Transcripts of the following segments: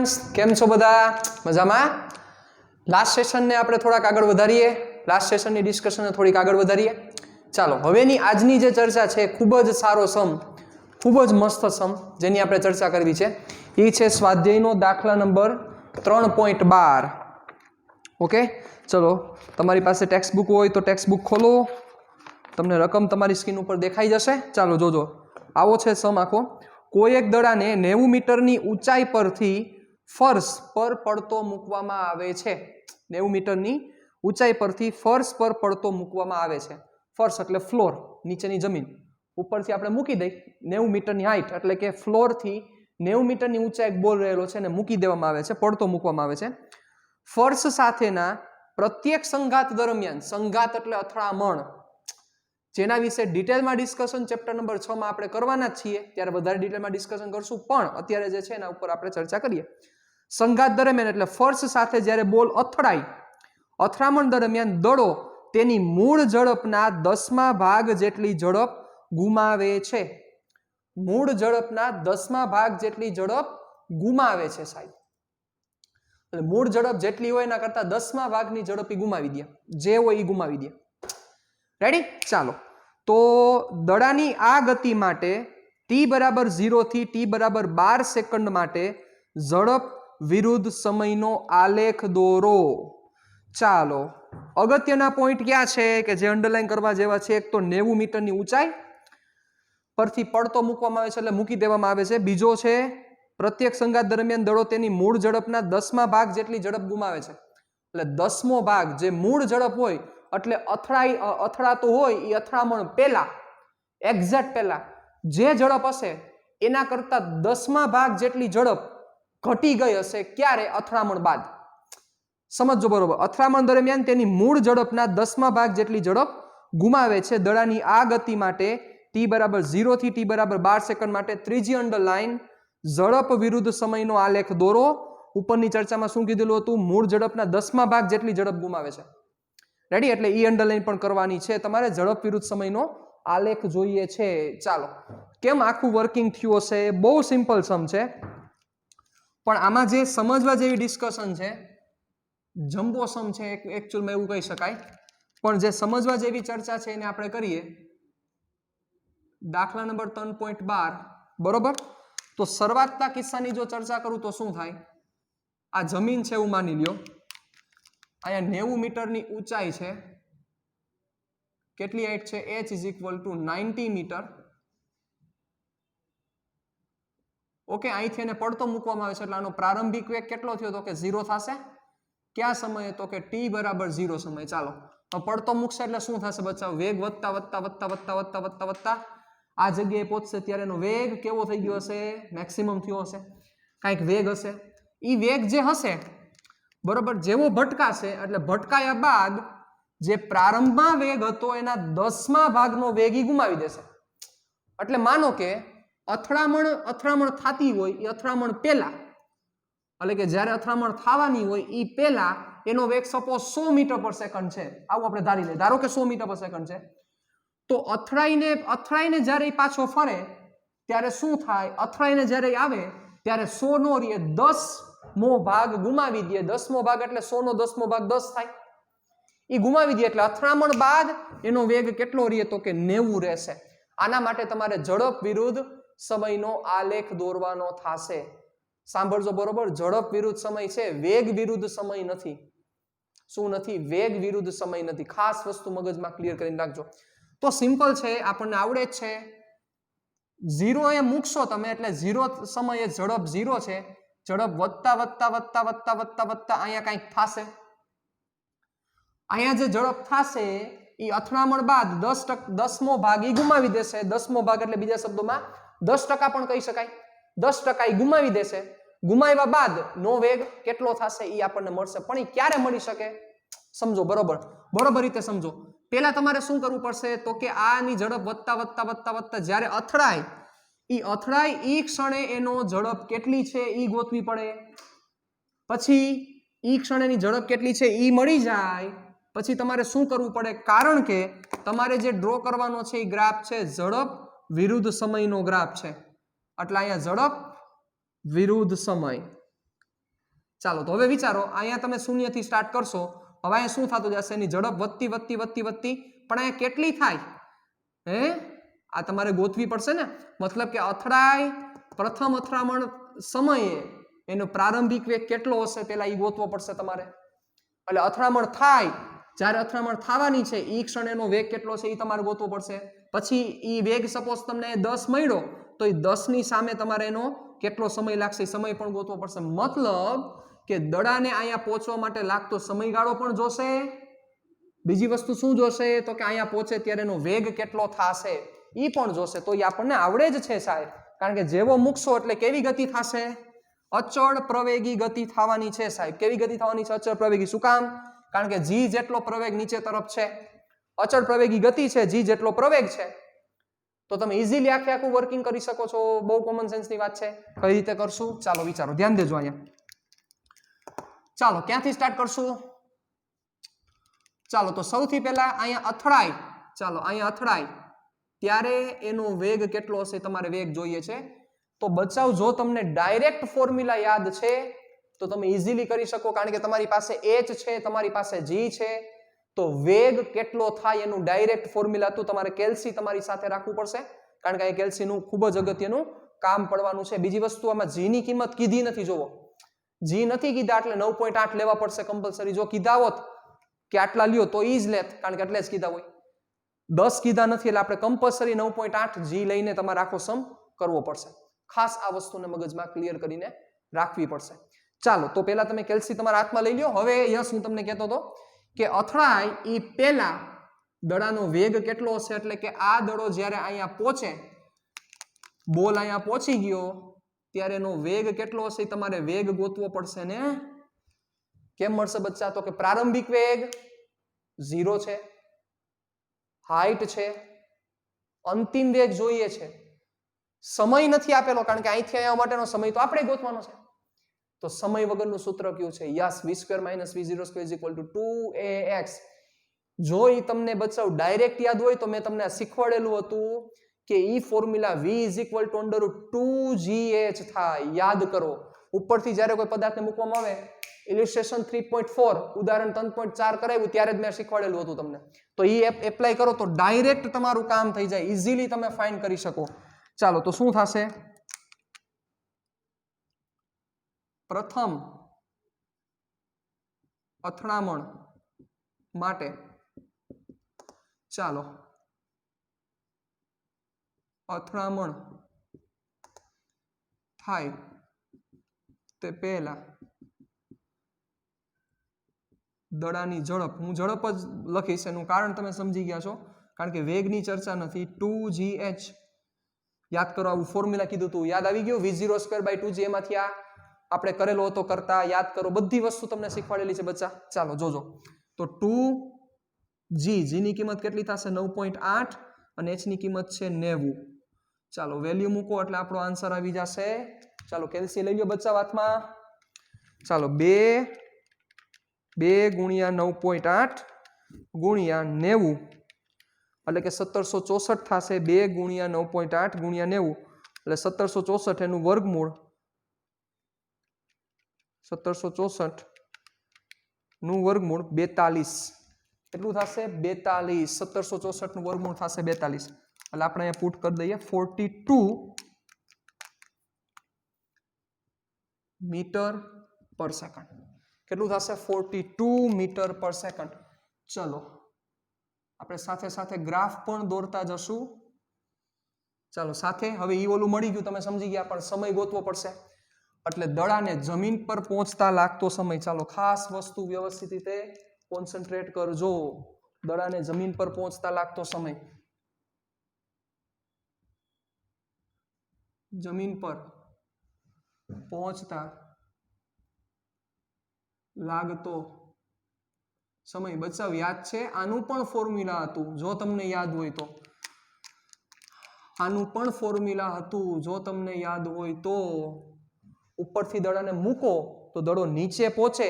Students केम छो बधा मजामां last session ने આપણે થોડાક આગળ વધારીએ લાસ્ટ સેશન ની ડિસ્કશન ને થોડીક આગળ વધારીએ ચાલો હવેની આજની જે ચર્ચા છે ખૂબ જ સારો સમ ખૂબ જ મસ્ત સમ જેની આપણે ચર્ચા કરવી છે એ છે સ્વાધ્યાયનો દાખલા નંબર 3.12 ઓકે ચલો તમારી પાસે ટેક્સ્ટ બુક હોય તો ટેક્સ્ટ બુક ખોલો તમને રકમ તમારી સ્ક્રીન ઉપર દેખાઈ જશે ચાલો જોજો આવો છે સમ આખો કોઈ એક દડાને 90 મીટરની ઊંચાઈ પરથી ફર્શ પર પડતો મૂકવામાં આવે છે 90 મીટરની ઊંચાઈ પરથી ફર્શ પર પડતો મૂકવામાં આવે છે ફર્શ એટલે ફ્લોર નીચેની જમીન ઉપરથી આપણે મૂકી દઈ 90 મીટરની હાઈટ એટલે કે ફ્લોર થી 90 મીટરની ઊંચાઈ એક બોલ રહેલો છે અને મૂકી દેવામાં આવે છે પડતો મૂકવામાં આવે છે ફર્શ સાથેના પ્રત્યેક સંઘાત દરમિયાન સંઘાત એટલે અથડામણ જેના વિશે ડિટેલમાં ડિસ્કશન ચેપ્ટર નંબર 6 માં આપણે કરવાના જ છીએ ત્યારે વધારે ડિટેલમાં ડિસ્કશન કરશું પણ અત્યારે જે છે એના ઉપર આપણે ચર્ચા કરીએ સંઘાત દરમિયાન એટલે ફર્શ સાથે જ્યારે બોલ અથડાય અથડામણ દરમિયાન દડો તેની મૂળ ઝડપના 10મા ભાગ જેટલી ઝડપ ગુમાવે છે મૂળ ઝડપના 10મા ભાગ જેટલી ઝડપ ગુમાવે છે સાહેબ એટલે મૂળ ઝડપ જેટલી હોય એના કરતા 10મા ભાગની ઝડપ ગુમાવી દે જે હોય એ ગુમાવી દે રેડી ચાલો તો દડાની આ ગતિ માટે t બરાબર 0 થી t બરાબર 12 સેકન્ડ માટે ઝડપ વિરુદ્ધ સમયનો આલેખ દોરો ચાલો અગત્યના પોઈન્ટ ક્યાં છે કે જે અંડરલાઈન કરવા જેવા છે એક તો 90 મીટરની ઊંચાઈ પરથી પડતો મૂકવામાં આવે છે એટલે મૂકી દેવામાં આવે છે બીજો છે પ્રત્યેક સંઘાત દરમિયાન દડો તેની મૂળ ઝડપના 10મા ભાગ જેટલી ઝડપ ગુમાવે છે એટલે 10મો ભાગ જે મૂળ ઝડપ હોય એટલે અથડાતો હોય એ અથડામણ પહેલા એક્ઝેક્ટ પહેલા જે ઝડપ હશે એના કરતા 10મા ભાગ જેટલી ઝડપ ઘટી ગઈ હશે ક્યારે અથડામણ બાદ સમજો બરોબર અથડામણ દરમિયાન તેની મૂળ ઝડપના 10મા ભાગ જેટલી ઝડપ ગુમાવે છે દડાની આ ગતિ માટે t બરાબર 0 થી t બરાબર 12 સેકન્ડ માટે ત્રીજી અંડરલાઈન ઝડપ વિરુદ્ધ સમયનો આલેખ દોરો ઉપરની ચર્ચામાં શું કીધેલું હતું મૂળ ઝડપના 10મા ભાગ જેટલી ઝડપ ગુમાવે છે રેડી એટલે ઈ અંડરલાઈન પણ કરવાની છે તમારે ઝડપ વિરુદ્ધ સમયનો આલેખ જોઈએ છે ચાલો કેમ આખું વર્કિંગ થયું હશે બહુ સિમ્પલ સમ છે પણ આમાં જે સમજવા જેવી ડિસ્કશન છે જમ્બો સમ છે એકચ્યુઅલમાં એવું કહી શકાય પણ જે સમજવા જેવી ચર્ચા છે એને આપણે કરીએ દાખલા નંબર 3.12 બરોબર તો શરૂઆતના કિસ્સાની જો ચર્ચા કરું તો શું થાય આ જમીન છે એવું માની લ્યો અહીંયા 90 મીટરની ઊંચાઈ છે કેટલી હાઈટ છે h is equal to 90 metre okay અહીંથી એને પડતો મૂકવામાં આવે છે એટલે આનો પ્રારંભિક વેગ કેટલો થયો તો કે 0 થશે કયા સમયે તો કે t બરાબર 0 સમય ચાલો પડતો મૂકશે એટલે શું થશે બચ્ચા વેગ વધતા વધતા વધતા વધતા વધતા વધતા વધતા આ જગ્યાએ પહોંચશે ત્યારે એનો વેગ કેવો થઈ ગયો હશે મેક્સિમમ થયો હશે કાંઈક વેગ હશે ઈ વેગ જે હશે બરોબર જેવો ભટકાશે એટલે ભટકાયા બાદ જે પ્રારંભમાં વેગ હતો એના 10મા ભાગનો વેગ ઈ ગુમાવી દેશે એટલે માનો કે અથડામણ થતી હોય એ અથડામણ પહેલા એટલે કે જ્યારે અથડામણ થવાની હોય એ પહેલા એનો વેગ સપોઝ 100 મીટર પર સેકન્ડ છે આવું આપણે ધારી લઈએ ધારો કે 100 મીટર પર સેકન્ડ છે તો અથડાઈને જ્યારે એ પાછો ફરે ત્યારે શું થાય અથડાઈને જ્યારે આવે ત્યારે 100 નો રે 10મો ભાગ ગુમાવી દે 10મો ભાગ એટલે 100 નો 10મો ભાગ 10 થાય એ ગુમાવી દે એટલે અથડામણ બાદ એનો વેગ કેટલો રહે તો કે 90 રહેશે આના માટે તમારે ઝડપ વિરુદ્ધ સમયનો આલેખ દોરવાનો થશે સાંભળજો બરોબર ઝડપ વિરુદ્ધ સમય છે વેગ વિરુદ્ધ સમય નથી શું નથી વેગ વિરુદ્ધ સમય નથી ખાસ વસ્તુ મગજમાં ક્લિયર કરીને રાખજો તો સિમ્પલ છે આપણને આવડે જ છે 0 એ મૂકશો તમે એટલે 0 સમયે ઝડપ 0 છે ઝડપ વધતા વધતા વધતા વધતા વધતા વધતા અહીંયા કંઈક થશે અહીંયા જે ઝડપ થશે એ અથડામણ બાદ 10મો ભાગ એ ગુમાવી દેશે 10મો ભાગ એટલે બીજા શબ્દોમાં 10% પણ કહી શકાય 10% એ ગુમાવી દેશે ગુમાવ્યા બાદ નો વેગ કેટલો થશે એ આપણને મળશે પણ એ ક્યારે મળી શકે સમજો બરોબર રીતે સમજો પહેલા તમારે શું કરવું પડશે તો કે આની ઝડપ વધતા વધતા વધતા વધતા જ્યારે અથડાય એ ક્ષણે એનો ઝડપ કેટલી છે એ ગોતવી પડે પછી એ ક્ષણેની ઝડપ કેટલી છે એ મળી જાય પછી તમારે શું કરવું પડે કારણ કે તમારે જે ડ્રો કરવાનો છે એ ગ્રાફ છે ઝડપ વિરુદ્ધ સમયનો ગ્રાફ છે એટલે અહીંયા ઝડપ વિરુદ્ધ સમય ચાલો તો હવે વિચારો, અહીંયા તમે શૂન્યથી સ્ટાર્ટ કરશો, હવે અહીંયા શું થતું જશે? એની ઝડપ વધતી વધતી વધતી વધતી, પણ અહીંયા કેટલી થાય? આ તમારે ગોતવી પડશે ને. મતલબ કે અથડાય પ્રથમ અથડામણ સમયે એનો પ્રારંભિક વેગ કેટલો હશે પેલા એ ગોતવો પડશે તમારે. એટલે અથડામણ થાય, જ્યારે અથડામણ થવાની છે એ ક્ષણ એનો વેગ કેટલો છે એ તમારે ગોતવો પડશે. પછી એ વેગ સપોઝ તમને 10 મળ્યો તો એ 10 ની સામે તમારે એનો કેટલો સમય લાગશે એ સમય પણ ગોતવો પડશે. મતલબ કે દડાને અહીંયા પહોંચવા માટે લાગતો સમયગાળો પણ જોશે. બીજી વસ્તુ શું જોશે? તો કે અહીંયા પહોંચે ત્યારે એનો વેગ કેટલો થશે એ પણ જોશે. તો એ આપણને આવડે જ છે સાહેબ, કારણ કે જેવો મૂકશો એટલે કેવી ગતિ થશે? અચળ પ્રવેગી ગતિ થવાની છે સાહેબ. કેવી ગતિ થવાની છે? અચળ પ્રવેગી. શું કામ? કારણ કે જી જેટલો પ્રવેગ નીચે તરફ છે, અચળ પ્રવેગી ગતિ છે, જી જેટલો પ્રવેગ છે, તો તમે ઇઝીલી આખે આખું વર્કિંગ કરી શકો છો. બહુ કોમન સેન્સની વાત છે. કઈ રીતે કરશું? ચાલો વિચારો, ધ્યાન દેજો અહીંયા. ચાલો ક્યાંથી સ્ટાર્ટ કરશું? ચાલો તો સૌથી પહેલા અહીંયા અથડાય, ચાલો અહીંયા અથડાય ત્યારે એનો વેગ કેટલો હશે તમારે વેગ જોઈએ છે. તો બચાવ, જો તમને ડાયરેક્ટ ફોર્મ્યુલા યાદ છે તો તમે ઇઝીલી કરી શકો, કારણ કે તમારી પાસે h છે, તમારી પાસે g છે, તો વેગ કેટલો થાય એનું ડાયરેક્ટ ફોર્મ્યુલા હતું. તમારે કેલ્સી તમારી સાથે રાખવું પડશે, કારણ કે અહીં કેલ્સીનું ખૂબ જ અગત્યનું કામ પડવાનું છે. બીજી વસ્તુ, આમાં g ની કિંમત કીધી નથી. જોવો, g નથી કીધા એટલે 9.8 લેવા પડશે કમ્પલસરી. જો કીધા હોત કે આટલા લ્યો તો ઈ જ લેત, કારણ કે એટલે જ કીધા હોય. 10 કીધા નથી એટલે આપણે કમ્પલસરી 9.8 g લઈને તમારે આખો સમ કરવો પડશે. ખાસ આ વસ્તુને મગજમાં ક્લિયર કરીને રાખવી પડશે. ચાલો તો પહેલા તમે કેલ્સી તમારા હાથમાં લઈ લ્યો. હવે યસ, હું તમને કહેતો હતો કે અથડાય એ પહેલા દડાનો વેગ કેટલો હશે, એટલે કે આ દડો જ્યારે અહીંયા પહોંચે, બોલ અહીંયા પહોંચી ગયો ત્યારે એનો વેગ કેટલો હશે તમારે વેગ ગોતવો પડશે ને. કેમ મળશે બચ્ચા? તો કે પ્રારંભિક વેગ 0 છે, હાઈટ છે, અંતિમ વેગ જોઈએ છે, સમય નથી આપેલો, કારણ કે અહીંથી અહીંયા માટેનો સમય તો આપણે ગોતવાનો છે. તો સમય વગરનું સૂત્ર કયું છે? Yes, v² - v02 = 2ax. જો એ તમને બચાવ ડાયરેક્ટ યાદ હોય તો મેં તમને શીખવાડેલું હતું કે ઈ ફોર્મ્યુલા v = √2gh થાય. યાદ કરો, ઉપરથી જ્યારે કોઈ પદાર્થને મૂકવામાં આવે, ઇલિસ્ટ્રેશન 3.4 ઉદાહરણ 3.4 કરાવ્યું ત્યારે જ મેં શીખવાડેલું હતું તમને. તો એ એપ્લાય કરો તો ડાયરેક્ટ તમારું કામ થઈ જાય, ઇઝીલી તમે ફાઇન્ડ કરી શકો. ચાલો તો શું થશે? પ્રથમ અથડામણ માટે ચાલો અથડામણ થાય તે પહેલા દડાની ઝડપ, હું ઝડપ જ લખીશ, એનું કારણ તમે સમજી ગયા છો, કારણ કે વેગની ચર્ચા નથી. 2gh યાદ કરો, આવું ફોર્મ્યુલા કીધું હતું, યાદ આવી ગયું? v02/2g એમાંથી આ આપણે કરેલો હતો કરતા, યાદ કરો. બધી વસ્તુ તમને શીખવાડેલી છે બચ્ચા. ચાલો જોજો, તો 2g, g ની કિંમત કેટલી થશે? 9.8 અને h ની કિંમત છે 90. ચાલો વેલ્યુ મૂકો એટલે આપણો આન્સર આવી જશે. ચાલો કેલ્સી લઈ લો બચ્ચા હાથમાં. ચાલો 2 × 9.8 × 90 એટલે કે 1764 થશે. 2 × 9.8 × 90 એટલે 1764 એનું વર્ગમૂળ, 1764 નું વર્ગમૂળ 42 કેટલું થશે? 42. 1764 નું વર્ગમૂળ થશે 42. એટલે આપણે અહીંયા પુટ કરી દઈએ 42 મીટર પર સેકન્ડ. કેટલું થશે? 42 મીટર પર સેકન્ડ. ચલો આપણે સાથે સાથે ગ્રાફ પણ દોરતા જશું. ચાલો સાથે, હવે ઈ ઓલું મળી ગયું, તમે સમજી ગયા, પણ સમય ગોતવો પડશે. એટલે દડાને જમીન પર પહોંચતા લાગતો સમય, ચાલો ખાસ વસ્તુ વ્યવસ્થિત રીતે કોન્સન્ટ્રેટ કરજો. દડાને જમીન પર પહોંચતા લાગતો સમય, જમીન પર પહોંચતા લાગતો સમય. બચાવ યાદ છે? આનું પણ ફોર્મ્યુલા હતું, જો તમને યાદ હોય તો. આનું પણ ફોર્મ્યુલા હતું, જો તમને યાદ હોય તો. ઉપરથી દડાને મૂકો તો દડો નીચે પહોંચે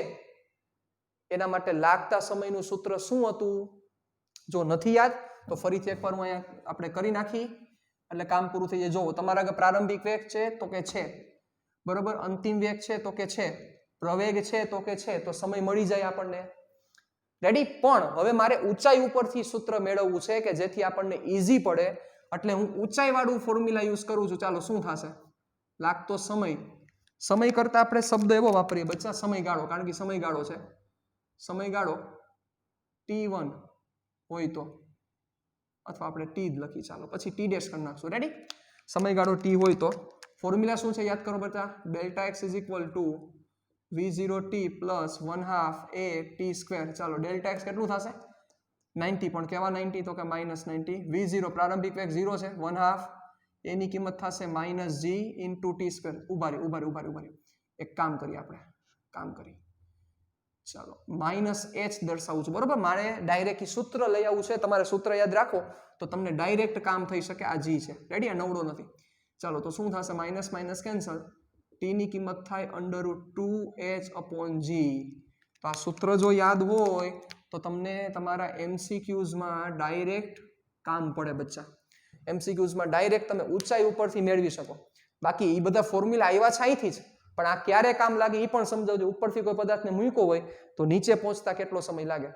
એના માટે લાગતા સમયનું સૂત્ર શું હતું? જો નથી યાદ તો ફરીથી એકવાર હું અહીંયા આપણે કરી નાખી એટલે કામ પૂરું થઈ જાય. જો તમારા આગળ પ્રારંભિક વેગ છે તો કે છે, બરોબર, અંતિમ વેગ છે તો કે છે, પ્રવેગ છે તો કે છે તો સમય મળી જાય આપણને. રેડી? પણ હવે મારે ઊંચાઈ ઉપરથી સૂત્ર મેળવવું છે કે જેથી આપણને ઈઝી પડે, એટલે હું ઊંચાઈ વાળું ફોર્મ્યુલા યુઝ કરું છું. ચાલો શું થશે? લાગતો સમય કરતા આપણે શબ્દ એવો વાપરીએ બચ્ચા, સમયગાળો, કારણ કે સમયગાળો છે. સમયગાળો t1 હોય તો, અથવા આપણે t જ લખી, ચાલો પછી t ડેશ કરી નાખશું. રેડી? સમયગાળો t હોય તો ફોર્મ્યુલા શું છે યાદ કરો બચ્ચા? Delta x is equal two v0t plus 1/2 a t square. ચાલો ડેલ્ટા x કેટલું થશે? 90. પણ કેવા 90? તો કે -90. v0 પ્રારંભિક વેગ 0 છે, 1/2 a ની કિંમત થશે -g ઇન્ટુ t સ્ક્વેર. ઉભા રહી. એક કામ કરીએ આપણે, ચાલો -h દર્શાવું છું, બરોબર? મારે ડાયરેક્ટ સૂત્ર લઈ આવવું છે. તમારે સૂત્ર યાદ રાખો તો તમને ડાયરેક્ટ કામ થઈ શકે. આ g છે. રેડી? આ નવડો નથી. ચાલો તો શું થશે? માઇનસ માઇનસ કેન્સલ, t ની કિંમત થાય √2h/g. તો આ સૂત્ર જો યાદ હોય તો તમને તમારા MCQsમાં ડાયરેક્ટ કામ પડે બચ્ચા. MCQsમાં ડાયરેક્ટ તમે ઊંચાઈ ઉપરથી મેળવી શકો. બાકી એ બધા ફોર્મ્યુલા આવ્યા છે અહીંથી જ, પણ આ ક્યારે કામ લાગે એ પણ સમજાવજો. ઉપરથી કોઈ પદાર્થને મૂક્યો હોય તો નીચે પહોંચતા કેટલો સમય લાગે,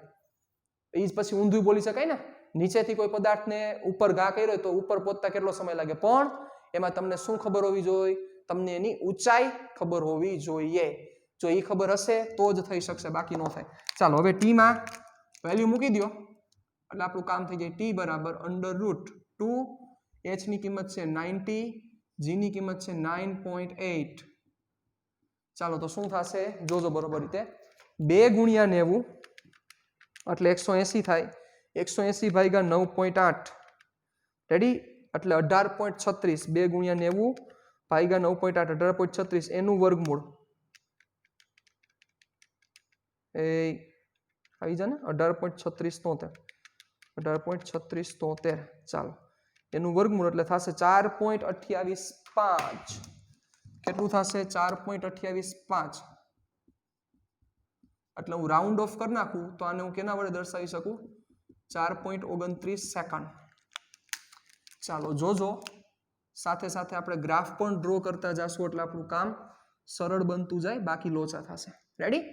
એ જ પછી ઊંધું બોલી શકાય ને. નીચેથી કોઈ પદાર્થને ઉપર ઘા કર્યો તો ઉપર પહોંચતા કેટલો સમય લાગે, પણ એમાં તમને શું ખબર હોવી જોઈએ? તમને એની ઊંચાઈ ખબર હોવી જોઈએ. જો એ ખબર હશે તો જ થઈ શકશે, બાકી ન થાય. ચાલો હવે t માં વેલ્યુ મૂકી દો એટલે આપણું કામ થઈ જાય. t બરાબર √2, h ની કિંમત છે 90, g ની કિંમત છે 9.8. ચાલો તો શું થશે? જોજો બરોબર રીતે. 2 ગુણ્યા 90 એટલે 180 થાય. 180 ભાગ્યા 9.8. રેડી? એટલે 18.36. 2 ગુણ્યા 90 ભાગ્યા 9.8, 18.36 એનું વર્ગમૂળ એ આવી જાય ને, 18.3673. 18.3673. ચાલો એનું વર્ગમૂળ એટલે થશે 4.285. કેટલું થશે? 4.285. એટલે હું રાઉન્ડ ઓફ કરી નાખું તો આને હું કેના વડે દર્શાવી શકું? 4.29 સેકન્ડ. ચાલો જોજો, સાથે સાથે આપણે ગ્રાફ પણ ડ્રો કરતા જશું એટલે આપણું કામ સરળ બનતું જાય, બાકી લોચા થશે. રેડી?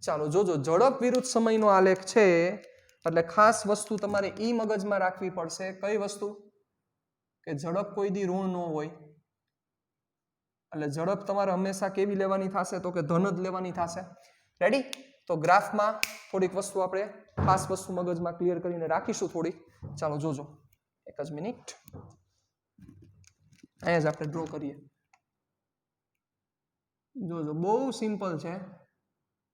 ચાલો જોજો, ઝડપ વિરુદ્ધ સમયનો આલેખ છે એટલે ખાસ વસ્તુ તમારે ઈ મગજમાં રાખવી પડશે. કઈ વસ્તુ? કે ઝડપ કોઈ દી ઋણ ન હોય. એટલે ઝડપ તમારે હંમેશા કેવી લેવાની થશે? તો કે ધન જ લેવાની થશે. રેડી? તો ગ્રાફમાં થોડીક વસ્તુ આપણે ખાસ વસ્તુ મગજમાં ક્લિયર કરીને રાખીશું થોડીક. ચાલો જોજો, એક જ મિનિટ. અહીંયા જ આપણે ડ્રો કરીએ. જોજો બહુ સિમ્પલ છે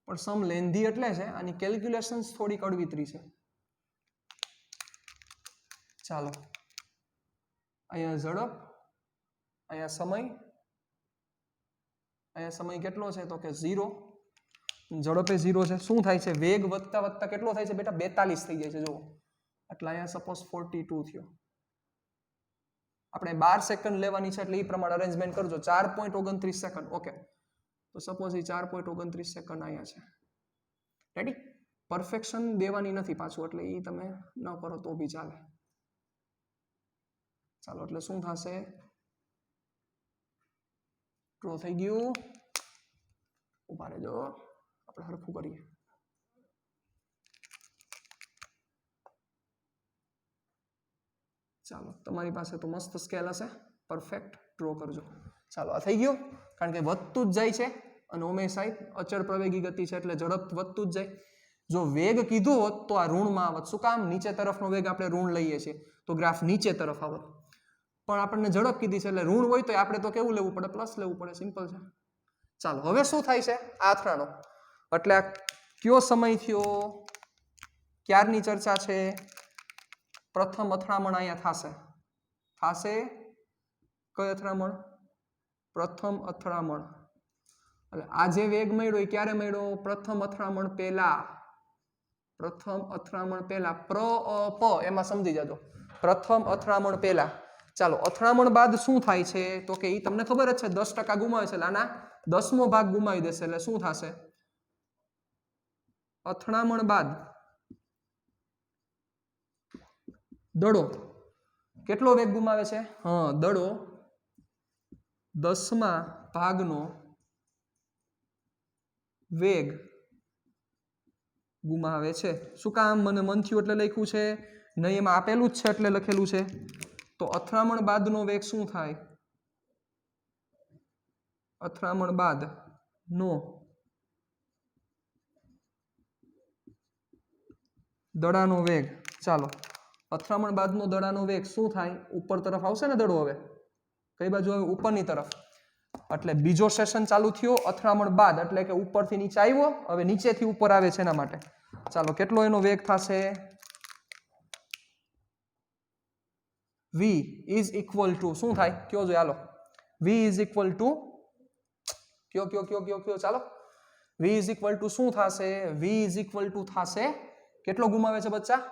પણ સમ લેન્ધી એટલે છે. આની કેલ્ક્યુલેશન્સ થોડી કડવીતરી છે. ચાલો અહીંયા ઝડપ, અહીંયા સમય કેટલો છે? તો કે 0. ઝડપે 0 છે. શું થાય છે? વેગ વધતા વધતા કેટલો થાય છે બેટા? 42 થઈ જાય છે. જુઓ, એટલે અહીંયા સપોઝ 42 થયો. આપણે 12 સેકન્ડ લેવાની છે એટલે એ પ્રમાણે અરેન્જમેન્ટ કરજો. 4.29 સેકન્ડ. ઓકે, તો સપોઝ એ 4.29 સેકન્ડ અહીંયા છે. રેડી? પરફેક્શન દેવાની નથી પાછું, એટલે એ તમે ન કરો તો બી ચાલે. ચાલો એટલે શું થશે? ડ્રો થઈ ગયું. ઉભા રહેજો, આપણે હરખું કરીએ. ચાલો તમારી પાસે તો મસ્ત સ્કેલ હશે, પરફેક્ટ ડ્રો કરજો. ચાલો આ થઈ ગયું, કારણ કે વધતું જ જાય છે અને ઓમે સાઈડ અચળ પ્રવેગી ગતિ છે એટલે ઝડપ વધતું જ જાય. જો વેગ કીધું હોત તો આ ઋણમાં આવત. શું કામ? નીચે તરફનો વેગ આપણે ઋણ લઈએ છીએ તો ગ્રાફ નીચે તરફ આવત. પણ આપણને ઝડપ કીધી છે એટલે ઋણ હોય તો આપણે તો કેવું લેવું પડે? પ્લસ લેવું પડે. સિમ્પલ છે. ચાલો હવે શું થાય છે? આ અથડાણો એટલે આ કયો સમય થયો? ક્યારની ચર્ચા છે? પ્રથમ અથડામણ અહીંયા થશે. કઈ અથડામણ? પ્રથમ અથડામણ. એટલે આ જે વેગ મળ્યો એ ક્યારે મળ્યો? પ્રથમ અથડામણ પહેલા. પ એમાં સમજી જજો. પ્રથમ અથડામણ પહેલા. ચાલો અથડામણ બાદ શું થાય છે? તો કે એ તમને ખબર જ છે 10% ગુમાવે છે એટલે આના 10મો ભાગ ગુમાવી દેશે. એટલે શું થશે? અથડામણ બાદ દડો કેટલો વેગ ગુમાવે છે? હા, દડો 10મા ભાગનો વેગ ગુમાવે છે. શું કામ? મને મન થયું એટલે લખ્યું છે, નહીં એમાં આપેલું જ છે એટલે લખેલું છે. તો અથડામણ બાદનો વેગ શું થાય? અથડામણ બાદ નો દડાનો વેગ. ચાલો, અથડામણ બાદનો દડાનો વેગ શું થાય? ઉપર તરફ આવશે ને દડો. હવે કઈ બાજુ આવે? ઉપરની તરફ. એટલે બીજો સેશન ચાલુ થયો અથડામણ બાદ, એટલે કે ઉપરથી નીચે આવ્યો, હવે નીચેથી ઉપર આવે છે એના માટે. ચાલો, કેટલો એનો વેગ થશે? v ઇઝ ઇક્વલ ટુ શું થાય? કયો જોઈએ? હાલો, v ઇઝ ઇક્વલ ટુ કયો ચાલો, v ઇઝ ઇક્વલ ટુ શું થશે? v ઇઝ ઇક્વલ ટુ થશે, કેટલો ગુમાવે છે બચ્ચા?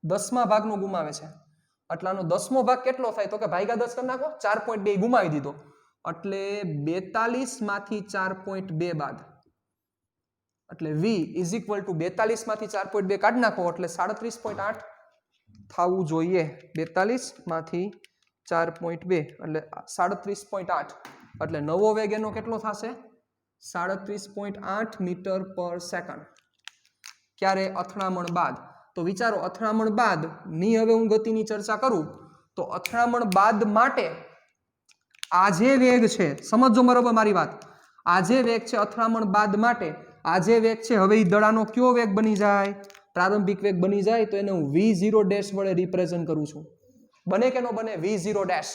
10મા ભાગનો ગુમાવે છે. એટલે આનો 10મો ભાગ કેટલો થાય? તો કે ભાગ્યા 10 કરી નાખો. 4.2 ગુમાવી દીધો, એટલે 42 માંથી 4.2 બાદ, એટલે v ઇઝ ઇક્વલ ટુ 42 માંથી 4.2 કાઢી નાખો એટલે 37.8 થવું જોઈએ. 42 માંથી 4.2 એટલે 37.8, એટલે નવો વેગ એનો કેટલો થશે? 37.8 મીટર પર સેકન્ડ. ક્યારે? અથડામણ બાદ. તો વિચારો, અથડામણ બાદ ની હવે હું ગતિની ચર્ચા કરું તો અથડામણ બાદ માટે આ જે વેગ છે, સમજો બરાબર મારી વાત, આ જે વેગ છે અથડામણ બાદ માટે, આ જે વેગ છે, હવે એ દડાનો કયો વેગ બની જાય? પ્રારંભિક વેગ બની જાય. તો એને હું v0 ડેશ વડે રિપ્રેઝન્ટ કરું છું. બને કે ન બને? v0 dash.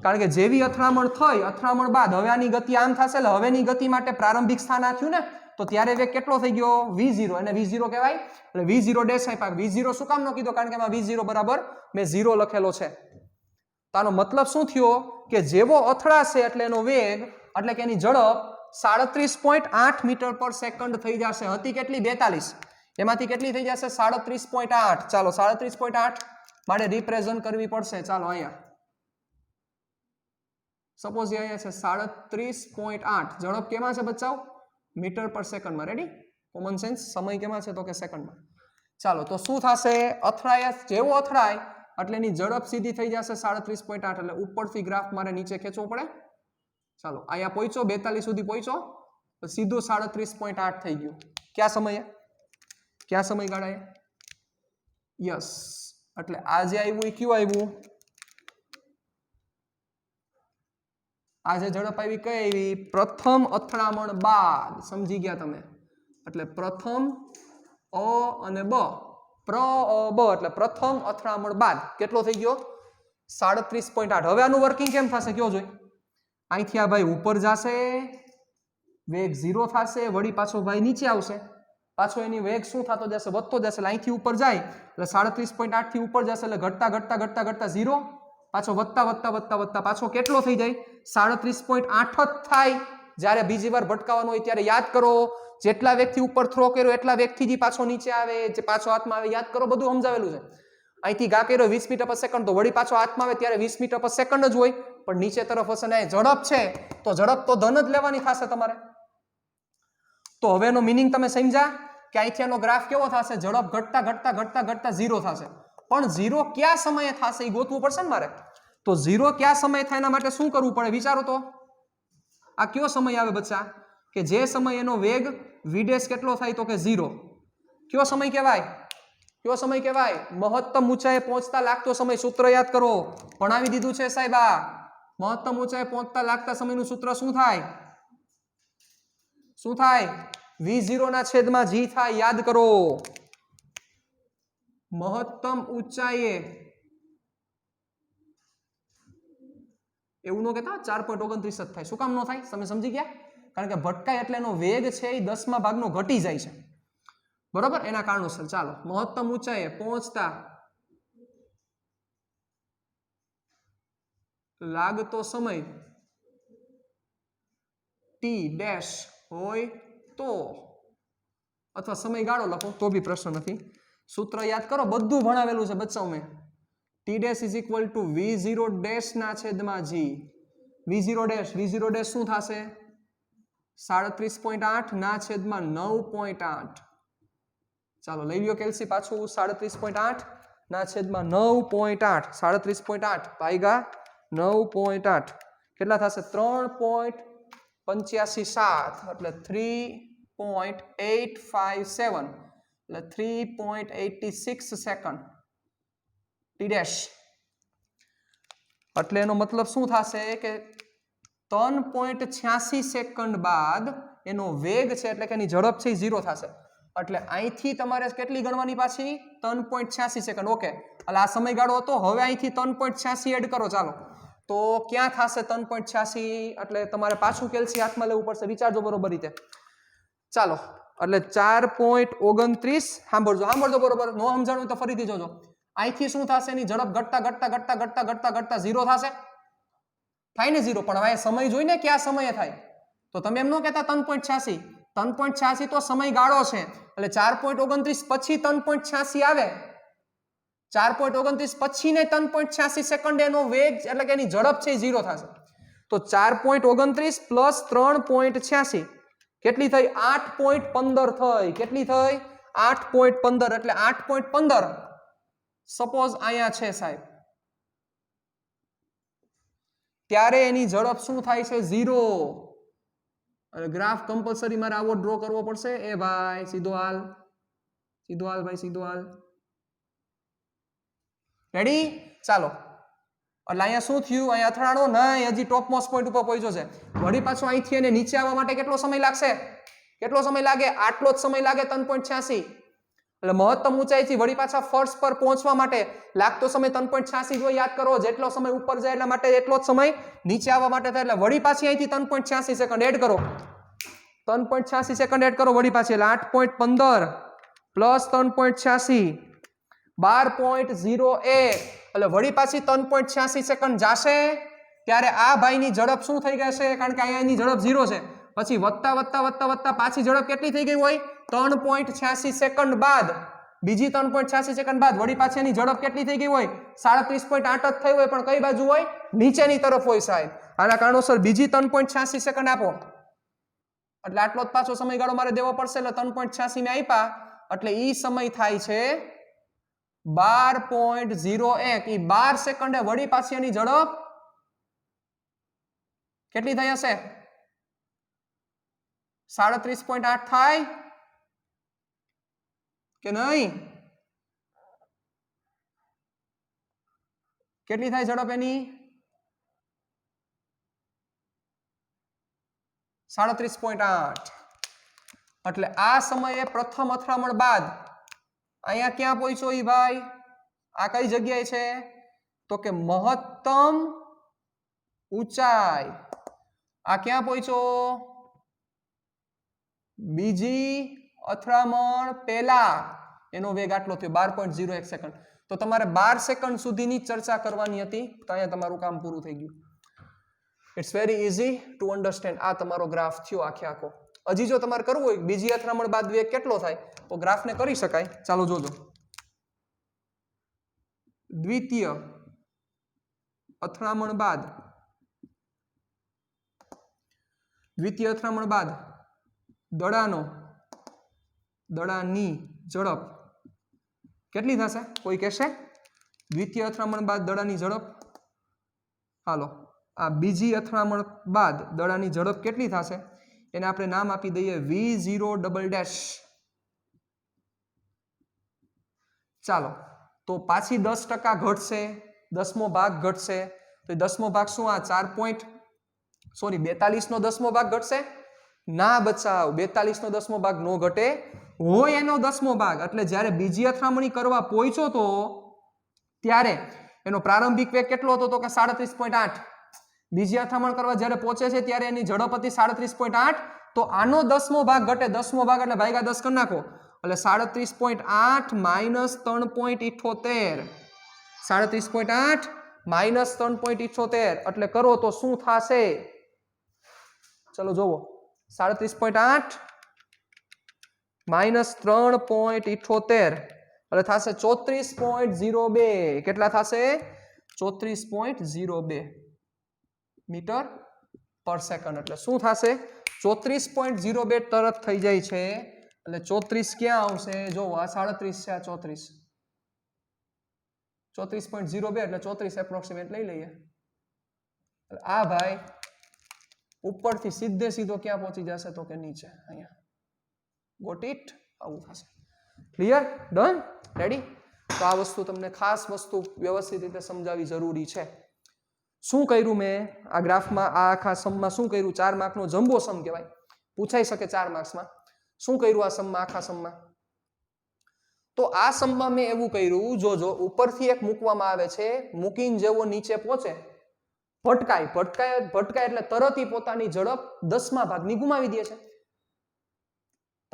કારણ કે જેવી અથડામણ થઈ, અથડામણ બાદ હવે આની ગતિ આમ થશે, એટલે હવેની ગતિ માટે પ્રારંભિક સ્થાન આ થયું ને, તો ત્યારે વેગ કેટલો થઈ ગયો? v0. એને v0 કહેવાય. એટલે v0 ડેશ આપ્યા. v0 શું કામ ન કીધો? કારણ કે એમાં v0 બરાબર મેં 0 લખેલો છે. તો આનો મતલબ શું થયો? કે જેવો અથડાશે એટલે એનો વેગ, એટલે કે એની ઝડપ 37.8 મીટર પર સેકન્ડ થઈ જશે. હતી કેટલી? 42. એમાંથી કેટલી થઈ જશે? 37.8. ચાલો, 37.8 મારે રિપ્રેઝન્ટ કરવી પડશે. ચાલો, અહીંયા સપોઝ અહીંયા છે 37.8. ઝડપ કેમાં છે બચ્ચાઓ? મીટર પર સેકન્ડમાં. રેડી? Common sense. સમય કેમાં છે? તો કે સેકન્ડમાં. ચાલો, તો શું થશે? અથડાય, જેવો અથડાય એટલે એની ઝડપ સીધી થઈ જશે 37.8. એટલે ઉપરથી ગ્રાફ મારે નીચે ખેંચવો પડે. ચાલો, અહીંયા પહોંચો, 42 સુધી પહોંચો, તો સીધું 37.8 થઈ ગયું. ક્યાં સમયે? ક્યાં સમયગાળાએ? યસ. એટલે આ જે આવ્યું એ કયું આવ્યું? આ જે ઝડપ આવી કઈ આવી? પ્રથમ અથડામણ બાદ. સમજી ગયા તમે? એટલે પ્રથમ અ અને બ, બ એટલે પ્રથમ અથડામણ બાદ કેટલો થઈ ગયો? 37.8. હવે આનું વર્કિંગ કેમ થશે? કયો જોઈ. અહીંથી આ ભાઈ ઉપર જશે, વેગ 0 થશે, વળી પાછો ભાઈ નીચે આવશે, પાછો એની વેગ શું થતો જશે? વધતો જશે. એટલે અહીંથી ઉપર જાય એટલે 37.8 થી ઉપર જશે, એટલે ઘટતા ઘટતા ઘટતા ઘટતા 0, પાછો વધતા વધતા વધતા વધતા પાછો કેટલો થઈ જાય? 37.8 જ થાય. જ્યારે બીજી વાર ભટકાવાનું હોય ત્યારે યાદ કરો, જેટલા વેગથી ઉપર થ્રો કર્યો એટલા વેગથી જ પાછો નીચે આવે, જે પાછો હાથમાં આવે. યાદ કરો, બધું સમજાવેલું છે. અહીંથી ઘા કર્યો 20 મીટર પર સેકન્ડ, તો વળી પાછો હાથમાં આવે ત્યારે 20 મીટર પર સેકન્ડ જ હોય, પણ નીચે તરફ હશે ને ઝડપ છે, તો ઝડપ તો ધન જ લેવાની થશે તમારે. તો હવે એનો મિનિંગ તમે સમજ્યા કે અહીંથી એનો ગ્રાફ કેવો થશે? ઝડપ ઘટતા ઘટતા ઘટતા ઘટતા 0 થશે. પણ 0 કયા સમયે થશે એ ગોતવું પડશે ને મારે. તો 0 કયા સમયે થાય એના માટે શું કરવું પડે? વિચારો તો. આ કયો સમય આવે બચ્ચા? કે જે સમય એનો વેગ v ડેશ કેટલો થાય? તો કે 0. કયો સમય કહેવાય? કયો સમય કહેવાય? મહત્તમ ઊંચાઈએ પહોંચતા લાગતો સમય. સૂત્ર યાદ કરો, ભણાવી દીધું છે સાહેબ. આ મહત્તમ ઊંચાઈએ પહોંચતા લાગતા સમયનું સૂત્ર શું થાય? શું થાય? v0 ના છેદમાં g થાય. યાદ કરો, મહત્તમ ઊંચાઈએ, એવું ન કહેતા 4.29 જ થાય. શું કામ ન થાય? તમે સમજી ગયા? કારણ કે ભટકાય એટલે એનો વેગ છે એ 10મા ભાગનો ઘટી જાય છે. બરોબર? એના કારણોસર. ચાલો, મહત્તમ ઊંચાઈએ પહોંચતા લાગતો સમય t ડેશ હોય તો, અથવા સમયગાળો લખો તો બી પ્રશ્ન નથી. સૂત્ર યાદ કરો, બધું ભણાવેલું છે બચ્ચાઓ મેં. t dash is equal two v0 dash ના છેદમાં g. v0 ડેશ શું થશે? 37.8 ના છેદમાં 9.8. ચાલો, લઈ લ્યો કેલ્સી પાછું. 37.8 ના છેદમાં 9.8. 37.8 ભાગ્યા 9.8 કેટલા થશે? 3. 85.7 એટલે 3.857 એટલે 3.86 સેકન્ડ ટી ડેશ એટલે એનો મતલબ શું થશે કે 3.86 સેકન્ડ બાદ એનો વેગ છે એટલે કે એની ઝડપ છે 0 થશે એટલે અહીંથી તમારે કેટલી ગણવાની પાછી 3.86 સેકન્ડ ઓકે એટલે આ સમયગાળો હતો હવે અહીંથી 3.86 એડ કરો ચાલો તો ક્યાં થશે 3.86 એટલે તમારે પાછું કેલ્સી હાથમાં લેવું પડશે વિચારજો બરોબર રીતે ચાલો એટલે 4.29 સાંભળજો બરોબર નો સમજાણું તો ફરીથી જોજો અહીંથી શું થશે એની ઝડપ ઘટતા 0 થશે થાય ને 0 પણ હવે સમય જોઈને કયા સમયે થાય તો તમે એમ ન કહેતા 3.86 તો સમયગાળો છે એટલે 4.29 પછી 3.86 આવે 4.29 પછી ને 3.86 સેકન્ડ એનો વેગ એટલે કે એની ઝડપ છે 0 થશે તો 4.29 પ્લસ 3.86 કેટલી થઈ 8.15 થઈ કેટલી થઈ 8.15 એટલે 8.15 સપોઝ અહીંયા છે સાહેબ ત્યારે એની ઝડપ શું થાય છે 0 અને ગ્રાફ કમ્પલસરી મારે આવો ડ્રો કરવો પડશે એ ભાઈ સીધો હાલ રેડી ચાલો એટલે અહીંયા શું થયું અહીંયા અથડાણો નહીં હજી ટોપ મોસ્ટ પોઈન્ટ ઉપર પહોંચ્યો છે વળી પાછો અહીંથી એને નીચે આવવા માટે કેટલો સમય લાગશે કેટલો સમય લાગે આટલો જ સમય લાગે 3.86 એટલે મહત્તમ ઊંચાઈથી વળી પાછા ફર્સ્ટ પર પહોંચવા માટે લાગતો સમય 3.86 જો યાદ કરો જેટલો સમય ઉપર જાય એટલા માટે એટલો જ સમય નીચે આવવા માટે થાય એટલે વળી પાછી અહીંથી 3.86 સેકન્ડ એડ કરો 3.86 સેકન્ડ એડ કરો વળી પાછી એટલે 8.15 પ્લસ 3.86 12.01 એટલે વળી પાછી 3.86 સેકન્ડ જાશે ત્યારે આ ભાઈની ઝડપ શું થઈ ગઈ છે કારણ કે અહીંયાની ઝડપ 0 છે પછી વધતા પાછી ઝડપ કેટલી થઈ ગઈ હોય 3.86 સેકન્ડ બાદ બીજી 3.86 સેકન્ડ બાદ વળી પાછી એની ઝડપ કેટલી થઈ ગઈ હોય 37.8 જ થઈ હોય પણ કઈ બાજુ હોય નીચેની તરફ હોય સાહેબ આના કારણોસર બીજી 3.86 સેકન્ડ આપો એટલે આટલો જ પાછો સમયગાળો મારે દેવો પડશે એટલે 3.86 મેં આપ્યા એટલે ઈ સમય થાય છે 12.01 ઈ 12 સેકન્ડે વળી પાછી એની ઝડપ કેટલી થઈ હશે 37.8 થાય કે નહીં કેટલી થાય ઝડપ એની 37.8 એટલે આ સમયે પ્રથમ અથડામણ બાદ અહીંયા ક્યાં પહોંચ્યો ઈ ભાઈ આ કઈ જગ્યાએ છે તો કે મહત્તમ ઊંચાઈ આ ક્યાં પહોંચ્યો બીજી અથડામણ પહેલા એનો વેગ આટલો થયો 12.01 સેકન્ડ તો તમારે 12 સેકન્ડ સુધીની ચર્ચા કરવાની હતી તો અહીંયા તમારું કામ પૂરું થઈ ગયું it's very easy to understand આ તમારો ગ્રાફ થયો આખો હજી જો તમારે કરવું હોય બીજી અથડામણ બાદ વેગ કેટલો થાય તો ગ્રાફને કરી શકાય ચાલો જોજો દ્વિતીય અથડામણ બાદ દડાની ઝડપ કેટલી થશે કોઈ કહેશે દ્વિતીય અથડામણ બાદ દડાની ઝડપ હાલો આ બીજી અથડામણ બાદ દડાની ઝડપ કેટલી થશે એને આપણે નામ આપી દઈએ v0 ચાલો તો પાછી 10% ઘટશે 10મો ભાગ ઘટશે તો 10મો ભાગ શું આ 42 નો 10મો ભાગ ઘટશે ના બચાવ 42 નો 10મો ભાગ નો ઘટે હોય એનો 10મો ભાગ એટલે જ્યારે બીજી અથડામણી કરવા પહોંચ્યો તો ત્યારે એનો પ્રારંભિક વેગ કેટલો હતો તો કે 37.8 બીજી અથડામણ કરવા જ્યારે પહોંચે છે ત્યારે એની ઝડપ હતી 37.8 તો આનો 10મો ભાગ ઘટે 10મો ભાગ એટલે ભાગ્યા 10 કરી નાખો એટલે 37.8 માઇનસ 3.78 37.8 માઇનસ 3.78 એટલે કરો તો શું થશે ચલો જોવો 37.8 માઇનસ 3.78 એટલે થશે 34.02 કેટલા થશે 34.02 મીટર પર સેકન્ડ એટલે શું થશે 34.02 તરત થઈ જાય છે એટલે 34 ક્યાં આવશે જો આ 37 છે આ 34.02 એટલે 34 એપ્રોક્સિમેટ લઈ લઈએ આ ભાઈ ઉપરથી સીધે સીધો ક્યાં પહોંચી જશે તો કે નીચે અહીંયા. Got it? આવું થશે. ક્લિયર? ડન? રેડી? તો આ વસ્તુ તમને ખાસ વસ્તુ વ્યવસ્થિત રીતે સમજાવવી જરૂરી છે. શું કર્યું મેં આ ગ્રાફમાં, આ આખા સમમાં શું કર્યું? 4 માર્કનો જમ્બો સમ કહેવાય, પૂછાઈ શકે 4 માર્ક્સમાં. શું કર્યું આ સમમાં, આખા સમમાં? તો આ સમમાં મેં એવું કર્યું, જો ઉપરથી એક મૂકવામાં આવે છે, મૂકીને જેવો નીચે પહોંચે ભટકાય એટલે તરત ઈ પોતાની ઝડપ 10મા ભાગની ગુમાવી દે છે.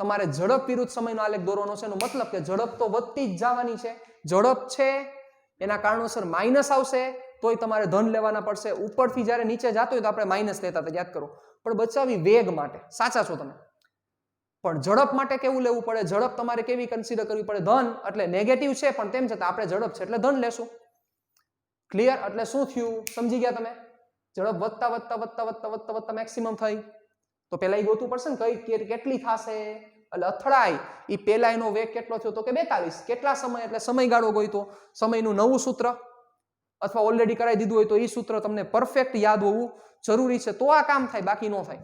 તમારે ઝડપ વિરુદ્ધ સમયનો આલેખ દોરવાનો છે, એનો મતલબ કે ઝડપ તો વધતી જ જવાની છે. ઝડપ છે એના કારણોસર માઇનસ આવશે તોય તમારે ધન લેવાના પડશે. ઉપરથી જ્યારે નીચે જતો હોય તો આપણે માઇનસ લેતા હતા, યાદ કરો. પણ બચાવી વેગ માટે, સાચા છો તમે. પણ ઝડપ માટે કેવું લેવું પડે? ઝડપ તમારે કેવી કન્સિડર કરવી પડે? ધન. એટલે નેગેટિવ છે પણ તેમ છતાં આપણે ઝડપ છે એટલે ધન લેશું. ક્લિયર? એટલે શું થયું? સમજી ગયા તમે? ઝડપ વધતા વધતા વધતા વધતા વધતા વધતા મેક્સિમમ થઈ. તો પેલા એ ગોતવું પડશે ને કઈ કેટલી થશે. એટલે અથડાય એ પેલા એનો વેગ કેટલો થયો તો કે 42. કેટલા સમય? એટલે સમયગાળો ગોઈતો. સમયનું નવું સૂત્ર અથવા ઓલરેડી કરાવી દીધું હોય તો એ સૂત્ર તમને પરફેક્ટ યાદ હોવું જરૂરી છે, તો આ કામ થાય, બાકી ન થાય.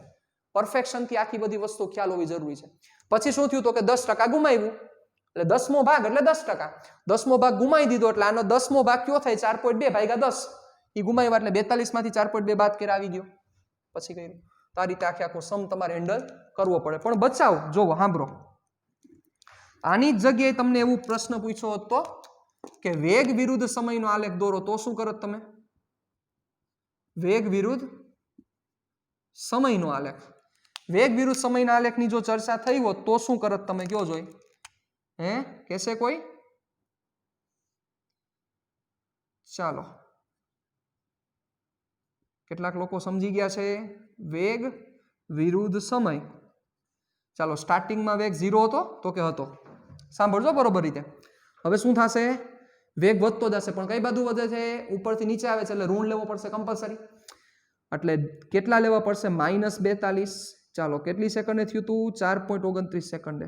પરફેક્શનથી આખી બધી વસ્તુ ખ્યાલ હોવી જરૂરી છે. પછી શું થયું તો કે 10% ગુમાવ્યું. એટલે 10મો ભાગ એટલે 10%. 10મો ભાગ ગુમાવી દીધો એટલે આનો 10મો ભાગ કયો થાય? 4.2 ભાગ્યા 10. એ ગુમાવ્યા એટલે 42 માંથી 4.2 બાદ કરી આવી ગયો. પછી કર્યું. તો આ રીતે આખો સમ તમારે હેન્ડલ કરવો પડે. પણ બચાવ જોવો, સાંભળો, આની જ જગ્યાએ તમને એવું પ્રશ્ન પૂછ્યો હતો કે વેગ વિરુદ્ધ સમયનો આલેખ દોરો, તો શું કરત તમે? વેગ વિરુદ્ધ સમયનો આલેખ, વેગ વિરુદ્ધ સમયના આલેખની જો ચર્ચા થઈ હોત તો શું કરત તમે? કયો જોઈ? કહેશે કોઈ? ચાલો, કેટલાક લોકો સમજી ગયા છે. વેગ વિરુદ્ધ સમય. ચાલો, સ્ટાર્ટિંગમાં વેગ 0 હતો તો કે હતો. સાંભળજો બરોબર રીતે. હવે શું થશે? વેગ વધતો જશે પણ કઈ બાજુ વધે છે? ઉપરથી નીચે આવે છે એટલે ઋણ લેવો પડશે કમ્પલસરી. એટલે કેટલા લેવા પડશે? -42. ચાલો, કેટલી સેકન્ડે થયું હતું? 4.29 સેકન્ડે.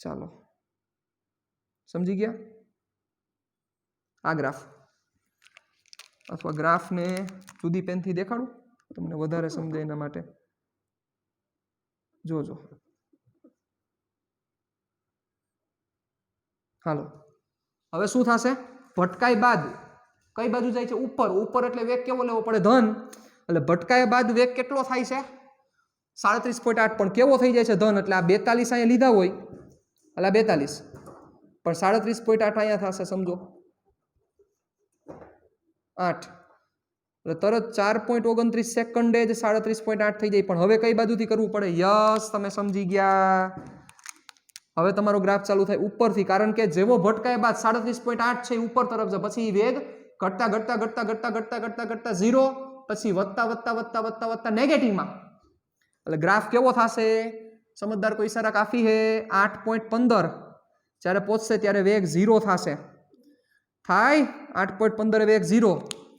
ચાલો, સમજી ગયા? આ ગ્રાફ અથવા ગ્રાફને જુદી પેનથી દેખાડું તમને વધારે સમજે એના માટે. જોજો. હાલો, હવે શું થશે? ભટકાય બાદ કઈ બાજુ જાય છે? ઉપર. ઉપર એટલે વેગ કેવો લેવો પડે? ધન. એટલે ભટકાયા બાદ વેગ કેટલો થાય છે? 37.8. પણ કેવો થઈ જાય છે? ધન. એટલે આ 42 અહીંયા લીધા હોય એટલે 42 પણ 37.8 અહીંયા થશે. સમજો 8 એટલે તરત 4.29 સેકન્ડે જ 37.8 થઈ જાય. પણ હવે કઈ બાજુથી કરવું પડે? યસ, તમે સમજી ગયા. હવે તમારો ગ્રાફ ચાલુ થાય ઉપરથી, કારણ કે જેવો ભટકાય બાદ 37.8 છે ઉપર તરફ જાય, પછી વેગ ઘટતા ઘટતા ઘટતા ઘટતા ઘટતા ઘટતા ઘટતા 0, પછી વધતા વધતા વધતા વધતા વધતા નેગેટિવમાં. એટલે ગ્રાફ કેવો થશે? સમજદાર કોઈ ઈશારા કાફી હે. 8.15 જ્યારે પહોંચશે ત્યારે વેગ 0 થશે. થાય 8.15 વેગ 0.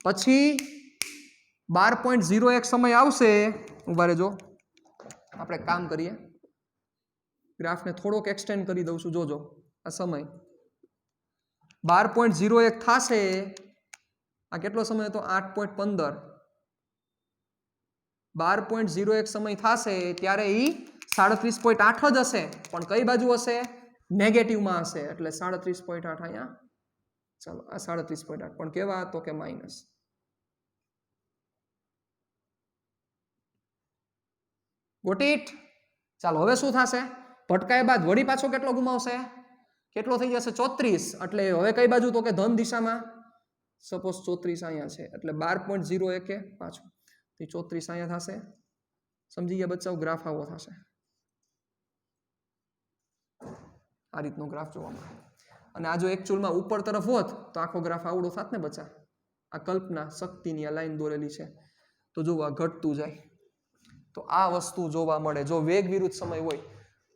પછી 12.01 સમય આવશે. ઉભા રહેજો, આપણે કામ કરીએ. ગ્રાફને થોડોક એક્સટેન્ડ કરી દઉં છું. જોજો આ સમય 12.01 થશે. આ કેટલો સમય હતો? 8.15. 12.01 સમય થશે ત્યારે એ 37.8 જ હશે. પણ કઈ બાજુ હશે? નેગેટિવમાં હશે. એટલે 37.8 અહીંયા. ચાલો, આ 37.8 પણ કેવા? તો કે માઇનસ. Got it? ચાલો, હવે શું થશે? ભટકાયા બાદ વળી પાછો કેટલો ગુમાવશે? કેટલો થઈ જશે? 34. એટલે હવે કઈ બાજુ? તો કે ધન દિશામાં. સપોઝ 34 અહીંયા છે એટલે 12.01 પાછું 34 અહીંયા થશે. સમજી ગયા બચ્ચાઓ? ગ્રાફ આવો થશે. આ રીતનો ગ્રાફ જોવા મળે. અને આ જો એકચ્યુઅલમાં ઉપર તરફ હોત તો આખો ગ્રાફ આવડો થાત ને બચ્ચા. આ કલ્પના શક્તિની આ લાઈન દોરેલી છે તો જો આ ઘટતું જાય. તો આ વસ્તુ જોવા મળે જો વેગ વિરુદ્ધ સમય હોય.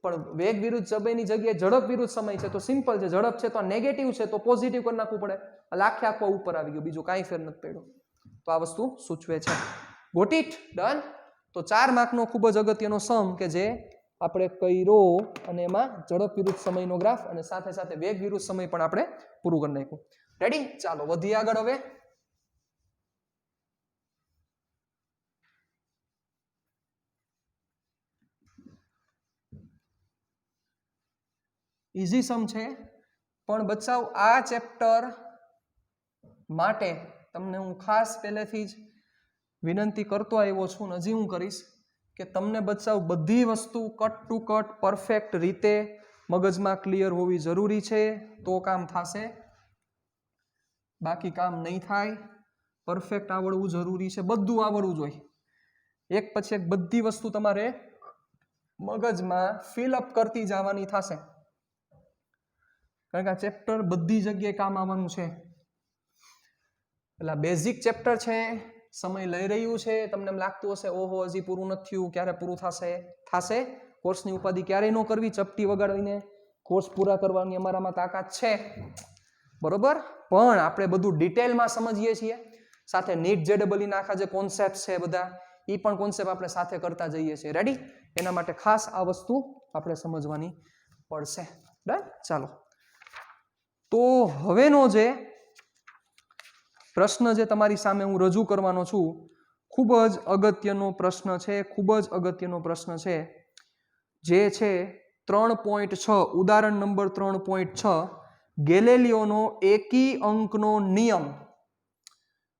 પણ વેગ વિરુદ્ધ સમયની જગ્યાએ ઝડપ વિરુદ્ધ સમય છે તો સિમ્પલ છે. ઝડપ છે તો નેગેટિવ છે તો પોઝિટિવ કરી નાખવું પડે. એટલે આખો ઉપર આવી ગયો, બીજું કાંઈ ફેર નથી પડ્યો. તો આ વસ્તુ સૂચવે છે. Got it? ડન? તો 4 માર્કનો ખૂબ જ અગત્યનો સમ કે જે આપણે કર્યો અને એમાં ઝડપ વિરુદ્ધ સમયનો ગ્રાફ અને સાથે સાથે વેગ વિરુદ્ધ સમય પણ આપણે પૂરું કરી નાખ્યું. રેડી? ચાલો વધીએ આગળ. હવે ઇઝી સમ છે, પણ બચ્ચાઓ આ ચેપ્ટર માટે તમને હું ખાસ પહેલેથી જ વિનંતી કરતો આવ્યો છું, હજી હું કરીશ કે તમને બચ્ચાઓ બધી વસ્તુ કટ ટુ કટ પરફેક્ટ રીતે મગજમાં ક્લિયર હોવી જરૂરી છે, તો કામ થશે, બાકી કામ નહીં થાય. પરફેક્ટ આવડવું જરૂરી છે, બધું આવડવું જોઈએ. એક પછી એક બધી વસ્તુ તમારે મગજમાં ફિલઅપ કરતી જવાની થશે, કારણ કે આ ચેપ્ટર બધી જગ્યાએ કામ આવવાનું છે. એટલે બેઝિક ચેપ્ટર છે, સમય લઈ રહ્યું છે. તમને એમ લાગતું હશે ઓહો હજી પૂરું નથી થયું, ક્યારે પૂરું થશે. કોર્સની ઉપાધિ ક્યારેય ન કરવી, ચપટી વગાડીને કોર્સ પૂરા કરવાની અમારામાં તાકાત છે, બરોબર. પણ આપણે બધું ડિટેલમાં સમજીએ છીએ, સાથે નીટ JEE ના આખા જે કોન્સેપ્ટ છે બધા એ પણ કોન્સેપ્ટ આપણે સાથે કરતા જઈએ છીએ. રેડી? એના માટે ખાસ આ વસ્તુ આપણે સમજવાની પડશે. રાઈટ? ચાલો, તો હવેનો જે પ્રશ્ન જે તમારી સામે હું રજૂ કરવાનો છું, ખૂબ જ અગત્યનો પ્રશ્ન છે, ખૂબ જ અગત્યનો પ્રશ્ન છે, જે છે 3.6, ઉદાહરણ નંબર 3.6, ગેલેલિયોનો એકી અંકનો નિયમ.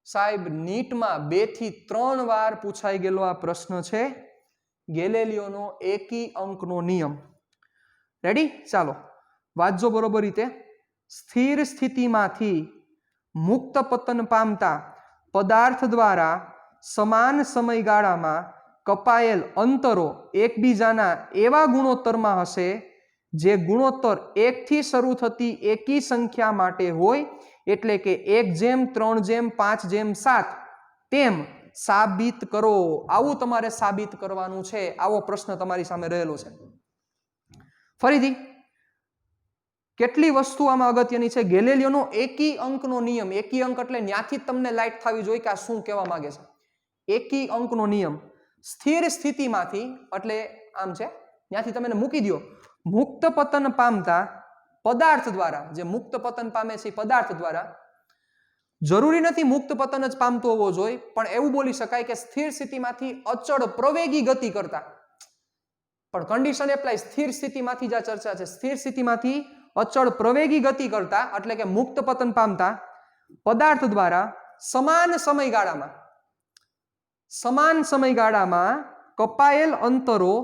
સાહેબ નીટમાં 2 થી 3 વાર પૂછાઈ ગયેલો આ પ્રશ્ન છે, ગેલેલિયોનો એકી અંકનો નિયમ. રેડી? ચાલો વાંચજો બરોબર રીતે. સ્થિર સ્થિતિમાંથી મુક્ત પતન પામતા પદાર્થ દ્વારા સમાન સમયગાળામાં કપાયેલ અંતરો એકબીજાના એવા ગુણોત્તરમાં હશે જે ગુણોત્તર 1 થી શરૂ થતી એકી સંખ્યા માટે હોય, એટલે કે 1:3:5:7 તેમ સાબિત કરો. આવું તમારે સાબિત કરવાનું છે. આવો પ્રશ્ન તમારી સામે રહેલો છે. ફરીથી કેટલી વસ્તુ આમાં અગત્યની છે. ગેલેલિયોનો એકી અંકનો નિયમ. એકી અંક એટલે ત્યાંથી તમને લાઈટ થવી જોઈએ કે આ શું કહેવા માંગે છે. એકી અંકનો નિયમ સ્થિર સ્થિતિમાંથી એટલે આમ છે, ત્યાંથી તમે મૂકી દો. મુક્ત પતન પામતા પદાર્થ દ્વારા, જે મુક્ત પતન પામે છે પદાર્થ દ્વારા, જરૂરી નથી મુક્ત પતન જ પામતો હોવો જોઈએ, પણ એવું બોલી શકાય કે સ્થિર સ્થિતિમાંથી અચળ પ્રવેગી ગતિ કરતા, પણ કન્ડિશન એપ્લાય સ્થિર સ્થિતિમાંથી જ આ ચર્ચા છે. સ્થિર સ્થિતિમાંથી અચળ પ્રવેગી ગતિ કરતા એટલે કે મુક્ત પતન પામતા પદાર્થ દ્વારા સમાન સમયગાળામાં કપાયેલ અંતરો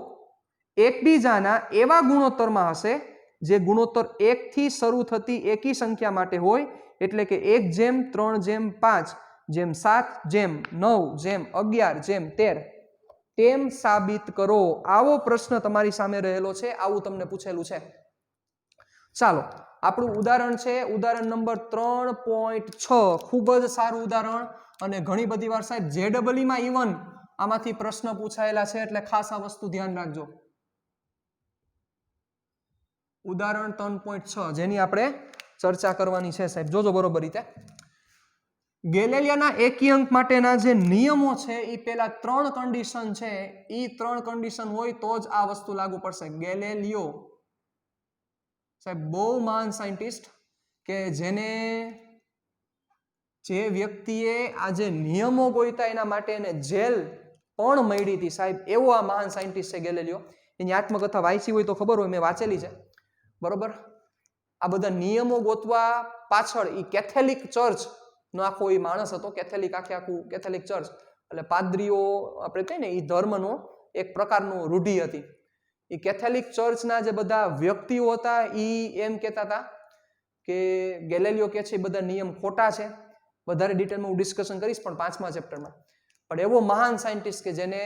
એકબીજાના એવા ગુણોત્તરમાં હશે જે ગુણોત્તર 1 થી શરૂ થતી એકી સંખ્યા માટે હોય, એટલે કે 1:3:5:7:9:11:13 તેમ સાબિત કરો. આવો પ્રશ્ન તમારી સામે રહેલો છે, આવું તમને પૂછેલું છે. ચાલો, આપણું ઉદાહરણ છે ઉદાહરણ નંબર 3.6. ખૂબ જ સારું ઉદાહરણ, અને ઘણી બધી વાર સાહેબ JEE માં ઇવન આમાંથી પ્રશ્ન પૂછાયેલા છે, એટલે ખાસ આ વસ્તુ ધ્યાન રાખજો. ઉદાહરણ 3.6 જેની આપણે ચર્ચા કરવાની છે સાહેબ, જોજો બરોબર રીતે. ગેલેલિયોના એકી અંક માટેના જે નિયમો છે એ પેલા 3 કન્ડિશન છે, એ 3 કન્ડિશન હોય તો જ આ વસ્તુ લાગુ પડશે. ગેલેલિયો સાહેબ બહુ મહાન સાયન્ટિસ્ટ કે જે વ્યક્તિએ આ જે નિયમો ગોઈતા એના માટે એને જેલ પણ મળી હતી સાહેબ, એવો આ મહાન સાયન્ટિસ્ટ છે ગેલેલિયો. એની આત્મકથા વાંચી હોય તો ખબર હોય, મેં વાંચેલી છે, બરોબર. આ બધા નિયમો ગોતવા પાછળ એ કેથોલિક ચર્ચ નો આખો એ માણસ હતો. આખું કેથોલિક ચર્ચ એટલે પાદરીઓ આપણે કહીએ ને, એ ધર્મનો એક પ્રકારનું રૂઢિ હતી. એ કેથોલિક ચર્ચના જે બધા વ્યક્તિઓ હતા એ એમ કહેતા હતા કે ગેલેલિયો કે છે એ બધા નિયમ ખોટા છે. વધારે ડિટેલમાં હું ડિસ્કશન કરીશ પણ 5મા ચેપ્ટરમાં. પણ એવો મહાન સાયન્ટિસ્ટ કે જેને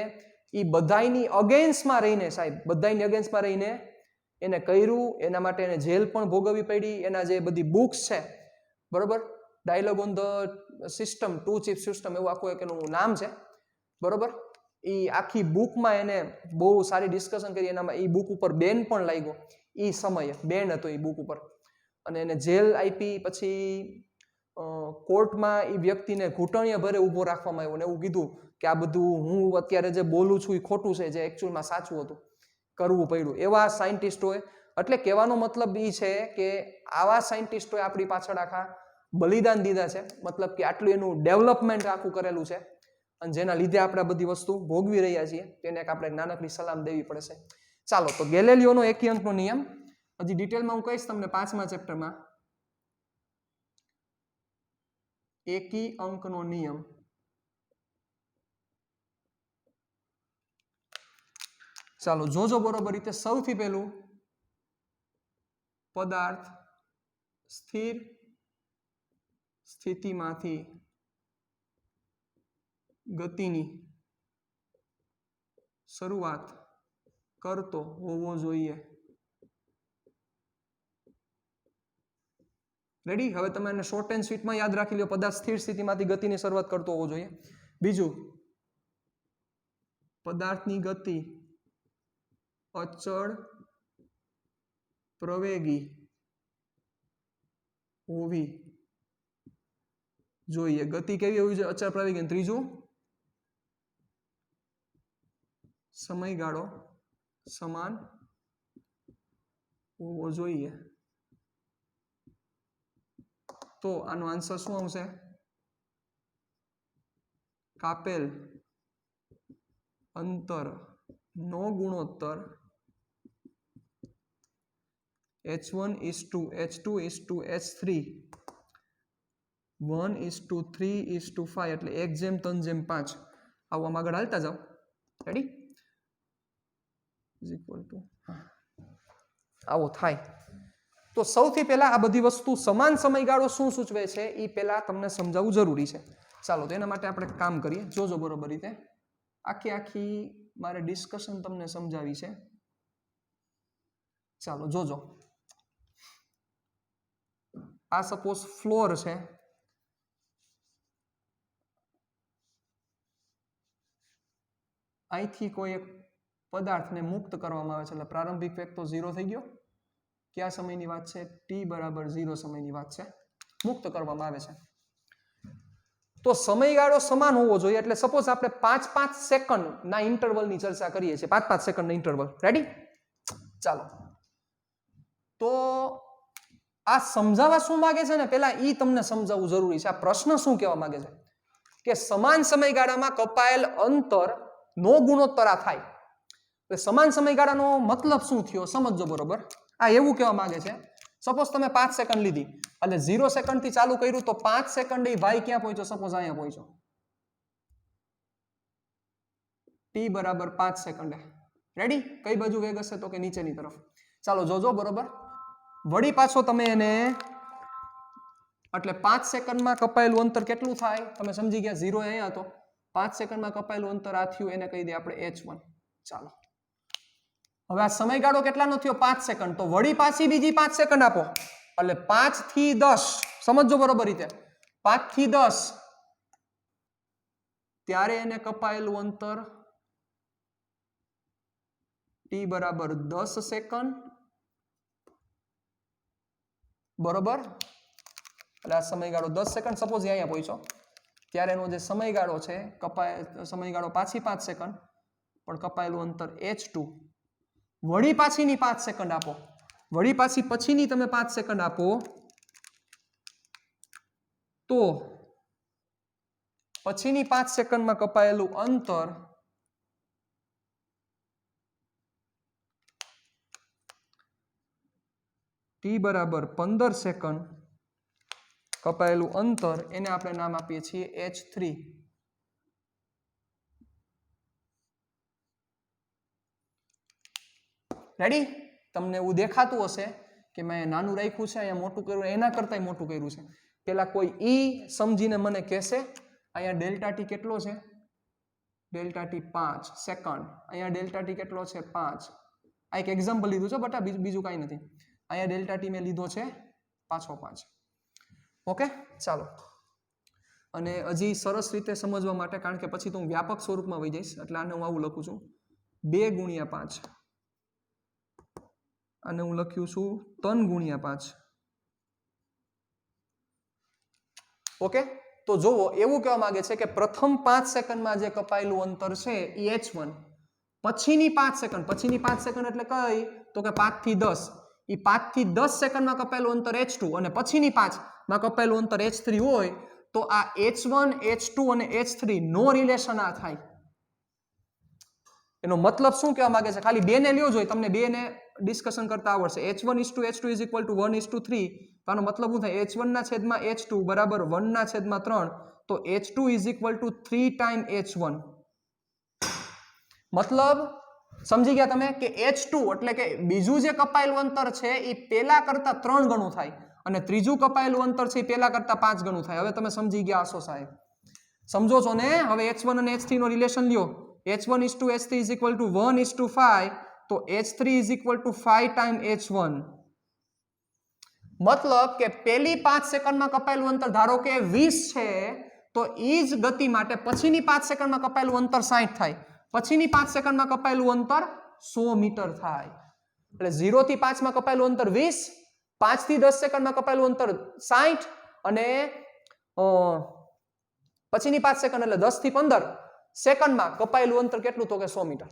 એ બધાની અગેન્સ્ટમાં રહીને સાહેબ, બધાની અગેન્સ્ટમાં રહીને એને કર્યું, એના માટે એને જેલ પણ ભોગવવી પડી. એના જે બધી બુક્સ છે, બરોબર, dialogue on the system, 2 chief system એવું આખું એક એનું નામ છે, બરોબર. એ આખી બુકમાં એને બહુ સારી ડિસ્કશન કરી. એનામાં એ બુક ઉપર બેન પણ લાગ્યો, એ સમયે બેન હતો એ બુક ઉપર, અને એને જેલ આપી. પછી કોર્ટમાં એ વ્યક્તિને ઘૂંટણીએ ભરે ઊભો રાખવામાં આવ્યો, ને એવું કીધું કે આ બધું હું અત્યારે જે બોલું છું એ ખોટું છે, જે એકચ્યુઅલમાં સાચું હતું, કરવું પડ્યું. એવા સાયન્ટિસ્ટોએ, એટલે કહેવાનો મતલબ એ છે કે આવા સાયન્ટિસ્ટોએ આપણી પાછળ આખા બલિદાન દીધા છે, મતલબ કે આટલું એનું ડેવલપમેન્ટ આખું કરેલું છે, અને જેના લીધે આપણે બધી વસ્તુ ભોગવી રહ્યા છીએ. તેને આપણે નાનકડી સલામ દેવી પડશે. ચાલો, તો ગેલેલિયોનો એકી અંકનો નિયમ હજી ડિટેલમાં હું કહીશ તમને 5મા ચેપ્ટરમાં એકી અંકનો નિયમ. ચાલો જોજો બરોબર રીતે. સૌથી પહેલું પદાર્થ સ્થિર સ્થિતિમાંથી ગતિની શરૂઆત કરતો હોવો જોઈએ. રેડી? હવે તમે એને શોર્ટ એન્ડ સ્વીટમાં યાદ રાખી લો. પદાર્થ સ્થિર સ્થિતિમાંથી ગતિની શરૂઆત કરતો હોવો જોઈએ. બીજું, પદાર્થની ગતિ અચળ પ્રવેગી હોવી જોઈએ. ગતિ કેવી હોવી જોઈએ? અચળ પ્રવેગી. ત્રીજું, સમયગાળો સમાન હોવો જોઈએ. તો આનો આન્સર શું આવશે? કાપેલ અંતર નો ગુણોત્તર H1:H2:H3 1:3:5 એટલે 1:3:5. આવું આગળ હાલતા જાઓ. રેડી? ઇઝ ઇક્વલ ટુ આવો થાય. તો સૌથી પહેલા આ બધી વસ્તુ સમાન સમયગાળો શું સૂચવે છે એ પહેલા તમને સમજાવવું જરૂરી છે. ચાલો તો એના માટે આપણે કામ કરીએ. જોજો બરોબર રીતે. આખી મારે ડિસ્કશન તમને સમજાવી છે. ચાલો જોજો. આ સપોઝ ફ્લોર છે. અહીંથી કોઈ એક પદાર્થને મુક્ત કરવામાં આવે છે એટલે પ્રારંભિક વેગ તો 0 થઈ ગયો. કયા સમયની વાત છે? t=0 સમયની વાત છે. મુક્ત કરવામાં આવે છે. તો સમયગાળો સમાન હોવો જોઈએ. એટલે સપોઝ આપણે 5-5 સેકન્ડના ઇન્ટરવલની ચર્ચા કરીએ છીએ. 5-5 સેકન્ડના ઇન્ટરવલ. રેડી? ચાલો. તો આ સમજાવવા શું માંગે છે ને પહેલા ઈ તમને સમજાવવું જરૂરી છે. આ પ્રશ્ન શું કહેવા માંગે છે કે સમાન સમયગાળામાં કપાયેલ અંતર નો ગુણોત્તર આ થાય. સમાન સમયગાળાનો મતલબ શું થયો સમજજો બરોબર. આ એવું કહેવા માંગે છે, સપોઝ તમે 5 સેકન્ડ લીધી એટલે 0 સેકન્ડ થી ચાલુ કર્યું તો 5 સેકન્ડ ભાઈ ક્યાં પહોંચ્યો? સપોઝ અહીંયા પહોંચ્યો. t=5 second. રેડી? કઈ બાજુ વેગ હશે? તો કે નીચેની તરફ. ચાલો જોજો બરોબર. વળી પાછો તમે એને એટલે 5 સેકન્ડમાં કપાયેલું અંતર કેટલું થાય? તમે સમજી ગયા. 0 અહીંયા હતો. 5 સેકન્ડમાં કપાયેલું અંતર આ થયું, એને કહી દે આપણે h1. ચાલો હવે આ સમયગાળો કેટલાનો થયો? 5 સેકન્ડ. તો વળી પાછી બીજી 5 સેકન્ડ આપો એટલે 5 થી 10. સમજો બરોબર રીતે. 5 થી 10 ત્યારે એને કપાયેલું અંતર t=10 સેકન્ડ. બરોબર? એટલે આ સમયગાળો 10 સેકન્ડ. સપોઝ અહીંયા પહોંચ્યો ત્યારે એનો જે સમયગાળો છે સમયગાળો પાછી 5 સેકન્ડ પણ કપાયેલું અંતર h2. વળી પાછીની 5 સેકન્ડ આપો. વળી પાછી પછીની તમે 5 સેકન્ડ આપો તો પછીની 5 સેકન્ડમાં કપાયેલું અંતર t=15 સેકન્ડ. કપાયેલું અંતર એને આપણે નામ આપીએ છીએ h3. રેડી? તમને એવું દેખાતું હશે કે મેં નાનું રાખ્યું છે, અહીંયા મોટું કર્યું, એના કરતા મોટું કર્યું છે. પેલા કોઈ ઈ સમજીને મને કહેશે અહીંયા ડેલ્ટા ટી કેટલો છે? Delta T 5 second. અહીંયા ડેલ્ટા ટી કેટલો છે? 5. આ એક એક્ઝામ્પલ લીધું છે બટા, બીજું કાંઈ નથી. અહીંયા ડેલ્ટા ટી મેં લીધો છે પાછો 5. ઓકે ચાલો. અને હજી સરસ રીતે સમજવા માટે, કારણ કે પછી તો હું વ્યાપક સ્વરૂપમાં વહી જઈશ એટલે આને હું આવું લખું છું 2x5. અને હું લખ્યું છું 3x5. ઓકે? તો જોવો એવું કહેવા માંગે છે કે પ્રથમ 5 સેકન્ડમાં જે કપાયેલું અંતર છે એ h1. પછીની 5 સેકન્ડ એટલે કઈ? તો કે 5 થી 10. એ 5 થી 10 સેકન્ડમાં કપાયેલું અંતર h2 અને પછીની 5 માં કપાયેલું અંતર h3 હોય તો આ h1, h2 અને h3 નો રિલેશન આ થાય. એનો મતલબ શું કહેવા માંગે છે? ખાલી બે ને લ્યો જોઈએ, તમને બે ને ડિસ્કશન કરતા આવડશે h1:h2 ઇઝ ઇક્વલ ટુ 1:3 તો આનો મતલબ શું થાય h1 ના છેદમાં h2 બરાબર 1 ના છેદમાં 3 તો h2 is equal two 3 time h1 મતલબ સમજી ગયા તમે કે h2 એટલે કે બીજું જે કપાયેલું અંતર છે એ પેલા કરતા 3 ગણું થાય અને ત્રીજું કપાયેલું અંતર છે એ પેલા કરતા 5 ગણું થાય હવે તમે સમજી ગયા હશો સાહેબ સમજો છો ને હવે h1 અને h3 નો રિલેશન લ્યો h1:h3 ઇઝ ઇક્વલ ટુ 1:5 તો h3 is equal two 5 time h1 મતલબ કે પેલી 5 સેકન્ડમાં કપાયેલું અંતર ધારો કે 20 છે તો ઈ જ ગતિ માટે પછીની 5 સેકન્ડમાં કપાયેલું અંતર 60 થાય પછીની 5 સેકન્ડમાં કપાયેલું અંતર 100 મીટર થાય એટલે 0 થી 5 માં કપાયેલું અંતર 20 5 થી 10 સેકન્ડમાં કપાયેલું અંતર 60 અને પછીની 5 સેકન્ડ એટલે 10 થી 15 સેકન્ડમાં કપાયેલું અંતર કેટલું તો કે 100 મીટર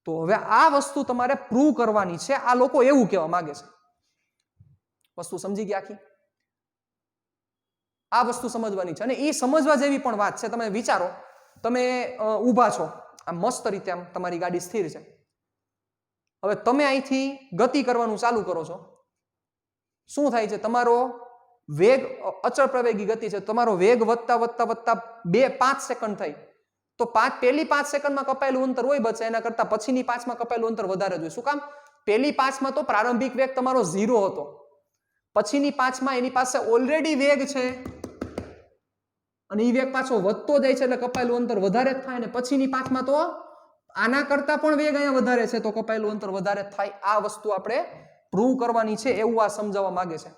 તો હવે આ વસ્તુ તમારે પ્રૂવ કરવાની છે આ લોકો એવું કહેવા માંગે છે વસ્તુ સમજી ગયા આખી આ વસ્તુ સમજવાની છે અને એ સમજવા જેવી પણ વાત છે તમે વિચારો તમે ઊભા છો આમ મસ્ત રીતે આમ તમારી ગાડી સ્થિર છે હવે તમે અહીંથી ગતિ કરવાનું ચાલુ કરો છો શું થાય છે તમારો વેગ અચળ પ્રવેગી ગતિ છે તમારો વેગ વધતા વધતા વધતા 5 સેકન્ડ થઈ તો પેલી 5 સેકન્ડમાં કપાયેલું અંતર હોય બચે એના કરતા પછીની 5 માં કપાયેલું અંતર વધારે જોઈએ શું કામ પેલી 5 માં તો પ્રારંભિક વેગ તમારો 0 હતો પછીની 5 માં એની પાસે ઓલરેડી વેગ છે અને એ વેગ પાછો વધતો જાય છે એટલે કપાયેલું અંતર વધારે જ થાય અને પછીની 5 માં તો આના કરતા પણ વેગ અહીંયા વધારે છે તો કપાયેલું અંતર વધારે જ થાય આ વસ્તુ આપણે પ્રૂવ કરવાની છે એવું આ સમજાવવા માંગે છે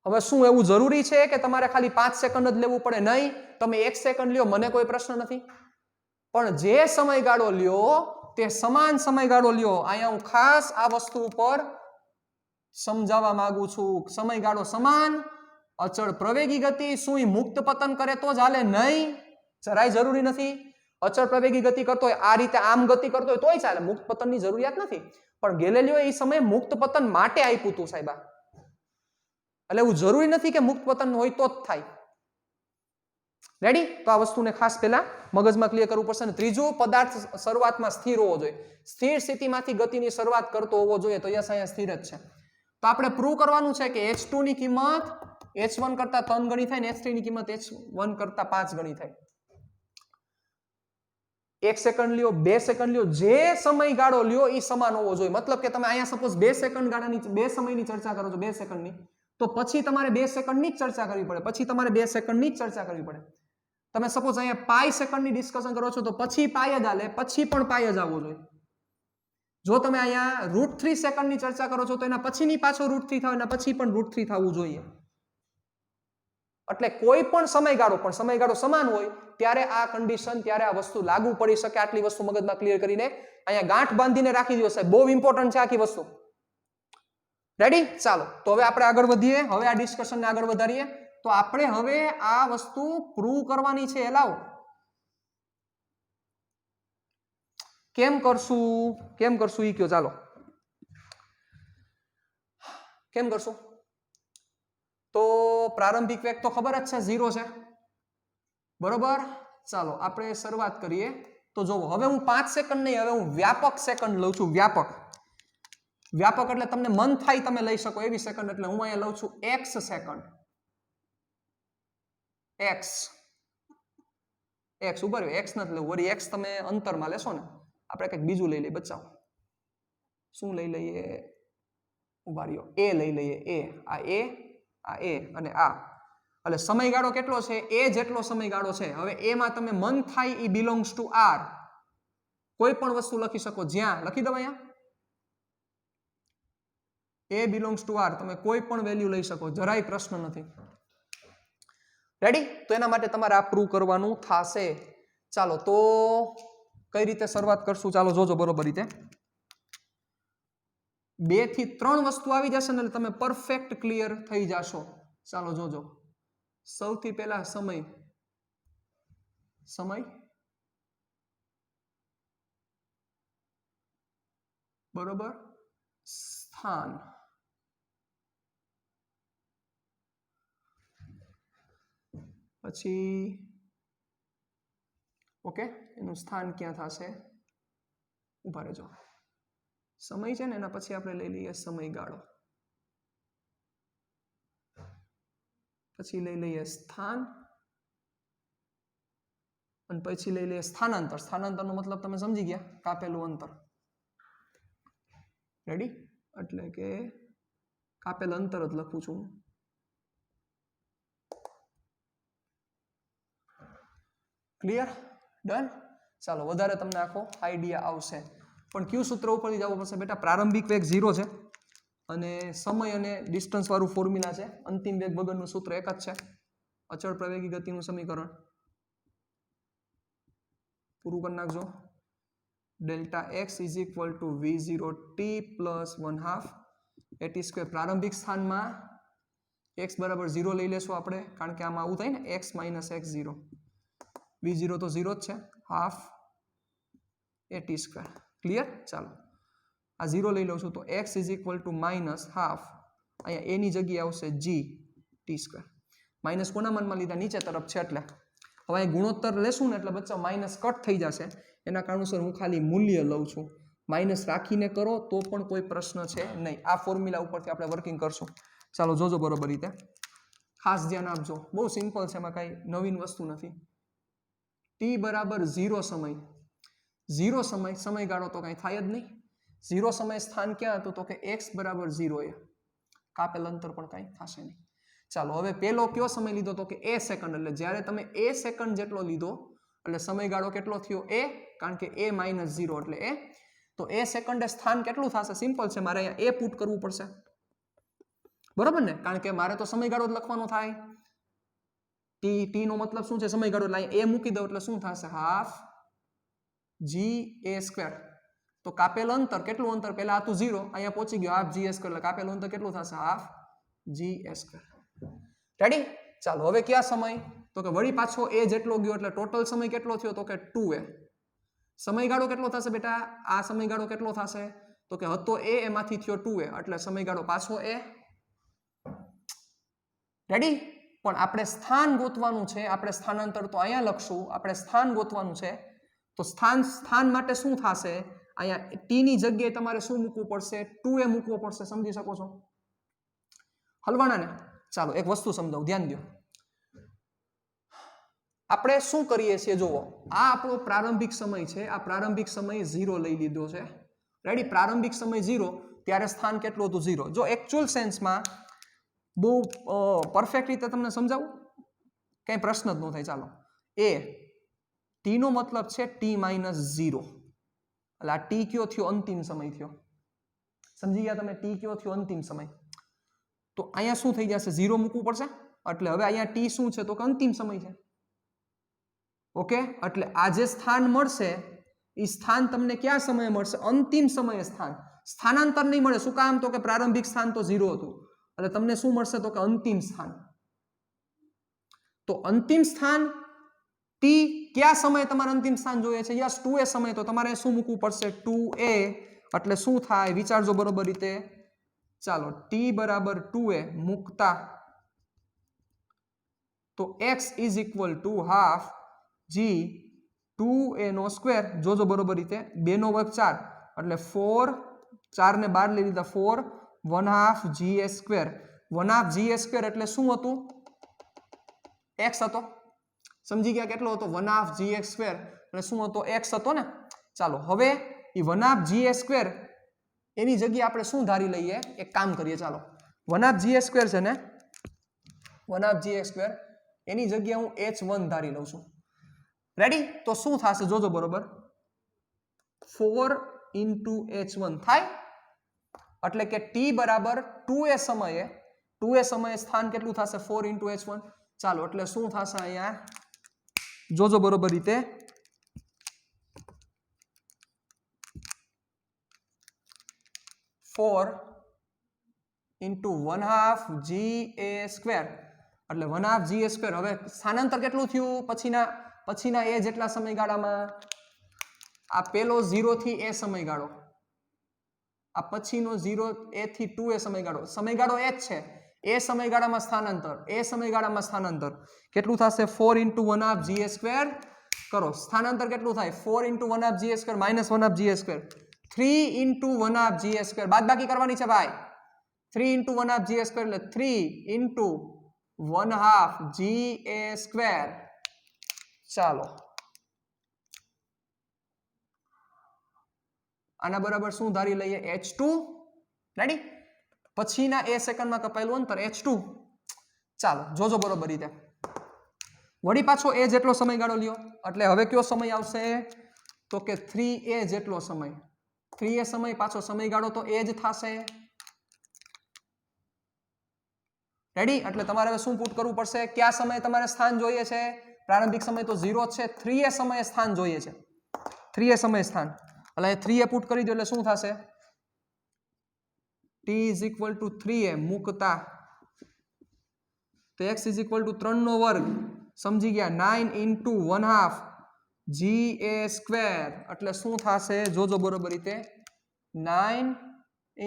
હવે શું એવું જરૂરી છે કે તમારે ખાલી 5 સેકન્ડ જ લેવું પડે નહીં તમે 1 સેકન્ડ લ્યો મને કોઈ પ્રશ્ન નથી પણ જે સમયગાળો લ્યો તે સમાન સમયગાળો લ્યો અહીંયા હું ખાસ આ વસ્તુ ઉપર સમજાવવા માંગુ છું સમયગાળો સમાન અચળ પ્રવેગી ગતિ શું એ મુક્ત પતન કરે તો જ હાલે નહીં જરાય જરૂરી નથી અચળ પ્રવેગી ગતિ કરતો હોય આ રીતે આમ ગતિ કરતો હોય તોય ચાલે મુક્ત પતનની જરૂરિયાત નથી પણ ગેલેલિયો એ સમયે મુક્ત પતન માટે આપ્યું હતું સાહેબા એટલે એવું જરૂરી નથી કે મુક્ત પતન હોય તો જ થાય રેડી તો આ વસ્તુને ખાસ પહેલા મગજમાં ક્લિયર કરવું પડશે અને ત્રીજું પદાર્થ શરૂઆતમાં સ્થિર હોવો જોઈએ સ્થિર સ્થિતિમાંથી ગતિની શરૂઆત કરતો હોવો જોઈએ તો યસ અહીંયા સ્થિર જ છે તો આપણે પ્રૂવ કરવાનું છે કે h2 ની કિંમત h1 કરતા 3 ગણી થાય ને h3 ની કિંમત h1 કરતા 5 ગણી થાય 1 સેકન્ડ લ્યો 2 સેકન્ડ લ્યો જે સમયગાળો લ્યો એ સમાન હોવો જોઈએ મતલબ કે તમે અહીંયા સપોઝ 2 સેકન્ડ ગાળાની 2 સમયની ચર્ચા કરો છો 2 સેકન્ડની તો પછી તમારે 2 સેકન્ડની જ ચર્ચા કરવી પડે પછી તમારે 2 સેકન્ડની જ ચર્ચા કરવી પડે તમે સપોઝ અહીંયા પાઈ સેકન્ડની ડિસ્કશન કરો છો તો પછી પાઈ જ હાલે પછી પણ પાઈ જ આવવો જોઈએ જો તમે અહીંયા √3 સેકન્ડની ચર્ચા કરો છો તો એના પછીની પાછો √3 થાય એના પછી પણ √3 થવું જોઈએ એટલે કોઈ પણ સમયગાળો સમાન હોય ત્યારે આ કન્ડિશન ત્યારે આ વસ્તુ લાગુ પડી શકે આટલી વસ્તુ મગજમાં ક્લિયર કરીને અહીંયા ગાંઠ બાંધીને રાખી દો સાહેબ બહુ ઇમ્પોર્ટન્ટ છે આખી વસ્તુ રેડી ચાલો તો હવે આપણે આગળ વધીએ હવે આ ડિસ્કશનને આગળ વધારીએ તો આપણે હવે આ વસ્તુ પ્રૂવ કરવાની છે લાવો કેમ કરશું ઈ કયો ચાલો કેમ કરશું તો પ્રારંભિક વેગ તો ખબર જ છે 0 છે બરોબર ચાલો આપણે શરૂઆત કરીએ તો જોવો હવે હું 5 સેકન્ડ નહીં હવે હું વ્યાપક સેકન્ડ લઉં છું વ્યાપક એટલે તમને મન થાય તમે લઈ શકો એવી સેકન્ડ એટલે હું અહીંયા લઉં છું x સેકન્ડ x ઉપર x નથી લેવું વળી x તમે અંતરમાં લેશો ને આપણે કંઈક બીજું લઈ લઈએ બચાવો શું લઈ લઈએ ઉભા રહ્યો a લઈ લઈએ આ a અને આ એટલે સમયગાળો કેટલો છે a જેટલો સમયગાળો છે હવે a માં તમે મન થાય ઈ બિલોંગ્સ ટુ r કોઈ પણ વસ્તુ લખી શકો જ્યાં લખી દો અહીંયા a બિલોંગ્સ ટુ r તમે કોઈ પણ વેલ્યુ લઈ શકો જરાય પ્રશ્ન નથી રેડી તો એના માટે તમારે આ પ્રૂવ કરવાનું થશે ચાલો તો કઈ રીતે શરૂઆત કરશું ચાલો જોજો બરોબર રીતે 2 થી 3 વસ્તુ આવી જશે ને એટલે તમે પરફેક્ટ ક્લિયર થઈ જશો ચાલો જોજો સૌથી પહેલા સમય બરોબર સ્થાન પછી ઓકે, એનું સ્થાન ક્યાં થશે? ઉભા રહેજો, સમય છે ને એના પછી આપણે લઈ લઈએ સમયગાળો, પછી લઈ લઈએ સ્થાન, અને પછી લઈ લઈએ સ્થાનાંતર. સ્થાનાંતરનો મતલબ તમે સમજી ગયા, કાપેલું અંતર. રેડી? એટલે કે કાપેલ અંતર જ લખું છું. ક્લિયર? ડન? ચાલો, વધારે તમને આખો આઈડિયા આવશે. પણ કયું સૂત્ર ઉપરથી જવું પડશે બેટા? પ્રારંભિક વેગ 0 છે અને સમય અને ડિસ્ટન્સ વાળું ફોર્મ્યુલા છે. અંતિમ વેગ વગરનું સૂત્ર એક જ છે, અચળ પ્રવેગી ગતિનું સમીકરણ. પૂરું કરી નાખજો. Delta x is equal two v0t plus 1/2 at². પ્રારંભિક સ્થાનમાં x બરાબર 0 લઈ લેશું આપણે, કારણ કે આમાં આવું થાય ને, x માઇનસ x0. v0 તો 0 જ છે, હાફ at². ક્લિયર? ચાલો, આ 0 લઈ લઉં છું તો x is equal two minus half, અહીંયા a ની જગ્યાએ આવશે g_t². માઇનસ કોના માનમાં લીધા? નીચે તરફ છે એટલે. હવે અહીં ગુણોત્તર લેશું ને એટલે બચ્ચા માઇનસ કટ થઈ જશે, એના કારણોસર હું ખાલી મૂલ્ય લઉં છું. માઇનસ રાખીને કરો તો પણ કોઈ પ્રશ્ન છે નહીં. આ ફોર્મ્યુલા ઉપરથી આપણે વર્કિંગ કરશું. ચાલો જોજો બરોબર રીતે, ખાસ ધ્યાન આપજો. બહુ સિમ્પલ છે, એમાં કાંઈ નવીન વસ્તુ નથી. t બરાબર 0 સમય, 0 સમય, સમયગાળો તો કાંઈ થાય જ નહીં. 0 સમય સ્થાન ક્યાં હતું? તો કે x બરાબર 0 એ, કાપેલ અંતર પણ કાંઈ થશે નહીં. ચાલો, હવે પેલો કયો સમય લીધો? તો કે a સેકન્ડ. એટલે જ્યારે તમે a સેકન્ડ જેટલો લીધો એટલે સમયગાળો કેટલો થયો? a, કારણ કે a માઇનસ 0 એટલે a. તો a સેકન્ડે સ્થાન કેટલું થશે? સિમ્પલ છે, મારે અહીંયા a પુટ કરવું પડશે, બરોબર ને? કારણ કે મારે તો સમયગાળો જ લખવાનો થાય. t નો મતલબ શું છે? સમયગાળો. એટલે અહીંયા a મૂકી દો એટલે શું થશે? Half g_a². તો કાપેલ અંતર કેટલું? અંતર પહેલા હતું 0, અહીંયા પહોંચી ગયો હાફ g_a², એટલે કાપેલું અંતર કેટલું થશે? Half g_a². રેડી? ચાલો, હવે કયા સમય? તો કે વળી પાછો a જેટલો ગયો એટલે ટોટલ સમય કેટલો થયો? તો કે 2a. સમયગાળો કેટલો થશે બેટા? આ સમયગાળો કેટલો થશે? તો કે હતો a, એમાંથી થયો 2a, એટલે સમયગાળો પાછો a. રેડી? પણ આપણે સ્થાન ગોતવાનું છે, આપણે સ્થાનાંતર તો અહીંયા લખશું, આપણે સ્થાન ગોતવાનું છે. તો સ્થાન માટે શું થશે? અહીંયા t ની જગ્યાએ તમારે શું મૂકવું પડશે? 2a મૂકવો પડશે. સમજી શકો છો? હલવાના ને? ચાલો, એક વસ્તુ સમજાવું, ધ્યાન દો. આપણે શું કરીએ છીએ? જુઓ, આ આપણો પ્રારંભિક સમય છે, આ પ્રારંભિક સમય 0 લઈ લીધો છે. રેડી? પ્રારંભિક સમય 0, ત્યારે સ્થાન કેટલું હતું? 0. જો એકચ્યુઅલ સેન્સમાં બહુ પરફેક્ટ રીતે તમને સમજાવું, કઈ પ્રશ્ન જ ન થાય. ચાલો, a t નો મતલબ છે t-0, એટલે આ t કયો થયો? અંતિમ સમય થયો. સમજી ગયા તમે? t કયો થયો? અંતિમ સમય. તો અહીંયા શું થઈ જશે? 0 મૂકવું પડશે. એટલે હવે અહીંયા t શું છે? તો કે અંતિમ સમય છે. ઓકે, એટલે આ જે સ્થાન મળશે એ સ્થાન તમને કયા સમયે મળશે? અંતિમ સમયે સ્થાન. સ્થાનાંતર નહીં મળે. શું કામ? તો કે પ્રારંભિક સ્થાન તો 0 હતું, એટલે તમને શું મળશે? તો કે અંતિમ સ્થાન. તો અંતિમ સ્થાન t કયા સમયે તમારે અંતિમ સ્થાન જોઈએ છે? યસ, 2a સમય. તો તમારે શું મૂકવું પડશે? 2a. એટલે શું થાય? વિચારજો બરોબર રીતે. ચાલો, t બરાબર 2a મૂકતા તો x is equal two half g2a². જોજો બરોબર રીતે. 2 નો વર્ગ 4 એટલે 4, 4 ને 12 લઈ લીધા, 4, 1/2 g_a². 1/2 g_a² એટલે શું હતું? x હતો. સમજી ગયા? કેટલો હતો? 1/2 g_a² એટલે શું હતો? x હતો ને? ચાલો, હવે એ 1/2 g_a² એની જગ્યાએ આપણે શું ધારી લઈએ? એક કામ કરીએ. ચાલો, 1/2 g_a² છે ને, 1/2 g_a² એની જગ્યાએ હું h1 ધારી લઉં છું. રેડી? તો શું થશે? જોજો બરોબર. 4 × h1 થાય. એટલે કે t બરાબર 2a સમયે સ્થાન કેટલું થશે? 4 × h1. ચાલો, એટલે શું થશે અહીંયા? જોજો બરોબર રીતે. 4 × 1/2 g_a². એટલે 1/2 g_a². હવે સ્થાનાંતર કેટલું થયું? પછીના a જેટલા સમયગાળામાં? આ પેલો 0 થી a સમયગાળો, આ પછીનો 0 a થી 2a સમયગાળો. સમયગાળો એ જ છે. a સમયગાળામાં સ્થાનાંતર, કેટલું થશે? 4 × 1/2 g_a². કરો સ્થાનાંતર કેટલું થાય 4 × 1/2 GA² - 1/2 GA², 3 × 1/2 GA², બાદબાકી કરવાની છે ભાઈ 3 × 1/2 GA² એટલે 3 × 1/2 GA². ચાલો આના બરાબર શું ધારી લઈએ h2 રેડી પછીના a સેકન્ડમાં કપાયેલું અંતર h2. ચાલો જોજો બરોબર રીતે વળી પાછો a જેટલો સમયગાળો લ્યો એટલે હવે કયો સમય આવશે તો કે 3a જેટલો સમય 3a સમય પાછો સમયગાળો તો a જ થશે રેડી એટલે તમારે હવે શું પુટ કરવું પડશે કયા સમયે તમારે સ્થાન જોઈએ છે પ્રારંભિક સમય તો 0 છે 3a સમયે સ્થાન જોઈએ છે 3a સમયે સ્થાન એટલે 3a પુટ કરી દો એટલે શું થશે t = 3a મૂકતા તો x = 3 નો વર્ગ સમજી ગયા 9 × 1/2 GA² એટલે શું થશે જોજો બરોબર રીતે 9 ×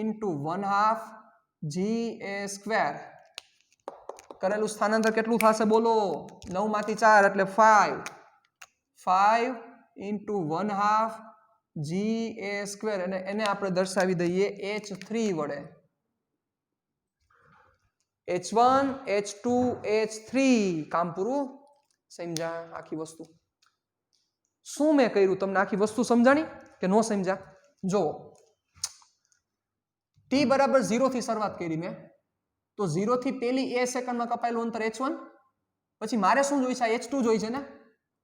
1/2 GA² કરેલું સ્થાનાંતર કેટલું થશે બોલો 9 માંથી 4 એટલે 5 × 1/2 GA² અને એને આપણે દર્શાવી દઈએ h3 વડે h1 h2 h3 કામ પૂરું સમજા આખી વસ્તુ શું મેં કર્યું તમને આખી વસ્તુ સમજાણી કે નો સમજા જો t બરાબર 0 થી શરૂઆત કરી મેં તો 0 થી પેલી a સેકન્ડમાં કપાયેલું અંતર h1 પછી મારે શું જોઈએ છે h2 જોઈએ છે ને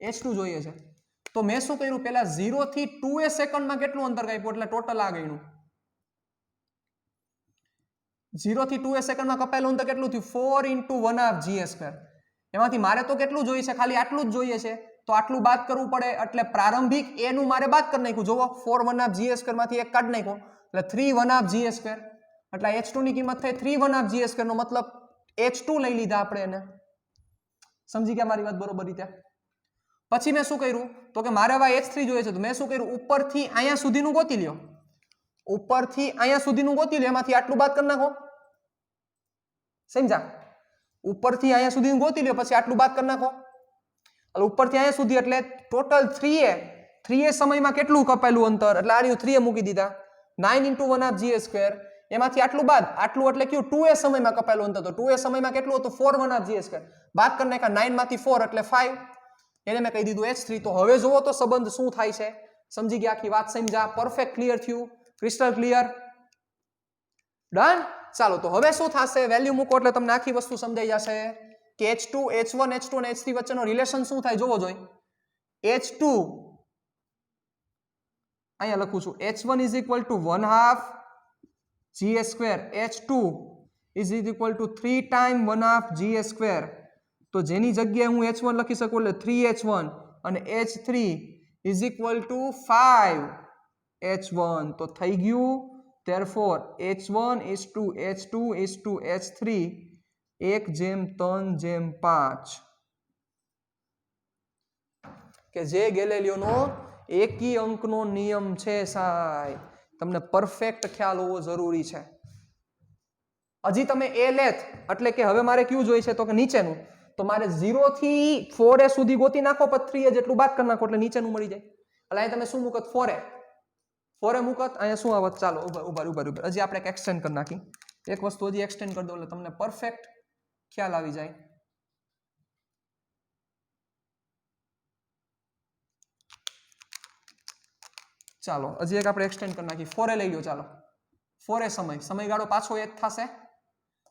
h2 જોઈએ છે તો મેં શું કર્યું પહેલા 0 થી 2a સેકન્ડમાં કેટલું અંતર કાપ્યું એટલે ટોટલ આ ગણ્યું 0 થી 2a સેકન્ડમાં કપાયેલું અંતર કેટલું થયું 4 × 1/2 GA². એમાંથી મારે તો કેટલું જોઈએ છે ખાલી આટલું જ જોઈએ છે તો આટલું બાદ કરવું પડે એટલે પ્રારંભિક a નું મારે બાદ કરી નાખ્યું જોવો 4 1/2 GA² માંથી એક કાઢી નાખ્યો એટલે 3 1/2 GA² એટલે h2 ની કિંમત થઈ 3 1/2 GA² નો મતલબ h2 લઈ લીધા આપણે એને સમજી ગયા મારી વાત બરોબર રીતે પછી મેં શું કર્યું તો કે મારે હવે h3 જોઈએ છે તો મેં શું કર્યું ઉપરથી અહીંયા સુધીનું ગોતી લ્યો ઉપરથી અહીંયા સુધીનું ગોતી લ્યો એમાંથી આટલું બાદ કરી નાખો સમજા ઉપરથી અહીંયા સુધીનું ગોતી લ્યો પછી આટલું બાદ કરી નાખો એટલે ઉપરથી અહીંયા સુધી એટલે ટોટલ 3a સમયમાં કેટલું કપાયેલું અંતર એટલે આ રહ્યું 3a મૂકી દીધા 9 × 1/2 GA² એમાંથી આટલું બાદ આટલું એટલે કયું 2a સમયમાં કપાયેલું અંતર તો 2a સમયમાં કેટલું હતું 4 1/2 GA² બાદ કરી નાખ્યા 9 માંથી 4 એટલે 5 એને મેં કહી દીધું h3 તો હવે જોવો તો સંબંધ શું થાય છે સમજી ગયા આખી વાત સમજા પરફેક્ટ ક્લિયર થયું ક્રિસ્ટલ ક્લિયર ડન ચાલો તો હવે શું થશે વેલ્યુ મૂકો એટલે તમને આખી વસ્તુ સમજાઈ જશે કે h2 h1 h2 અને h3 વચ્ચેનો રિલેશન શું થાય જોવો જોઈએ h2 અહીંયા લખું છું h1 = 1/2 GA² h2 = 3 × 1/2 GA² તો જેની જગ્યાએ હું h1 લખી શકું એટલે 3h1 અને h3 = 5h1 તો થઈ ગયું therefore h1 = h2 = h3 1/3/5 કે જે ગેલેલિયોનો એકી અંકનો નિયમ છે સાહેબ તમને પરફેક્ટ ખ્યાલ હોવો જરૂરી છે હજી તમે a લેત એટલે કે હવે મારે કયું જોઈએ છે તો કે નીચેનું તો મારે 0 થી 4a સુધી ગોતી નાખો પછી 3a જેટલું બાદ કરી નાખો એટલે નીચેનું મળી જાય એટલે અહીં તમે શું મૂકત 4a મૂકત અહીંયા શું આવત ચાલો ઉભા હજી આપણે એક એક્સટેન્ડ કરી નાખી એક વસ્તુ હજી એક્સટેન્ડ કરી દો એટલે તમને પરફેક્ટ ખ્યાલ આવી જાય ચાલો હજી એક આપણે એક્સટેન્ડ કરી નાખી 4a લઈ લો ચાલો 4a સમયગાળો પાછો એ જ થશે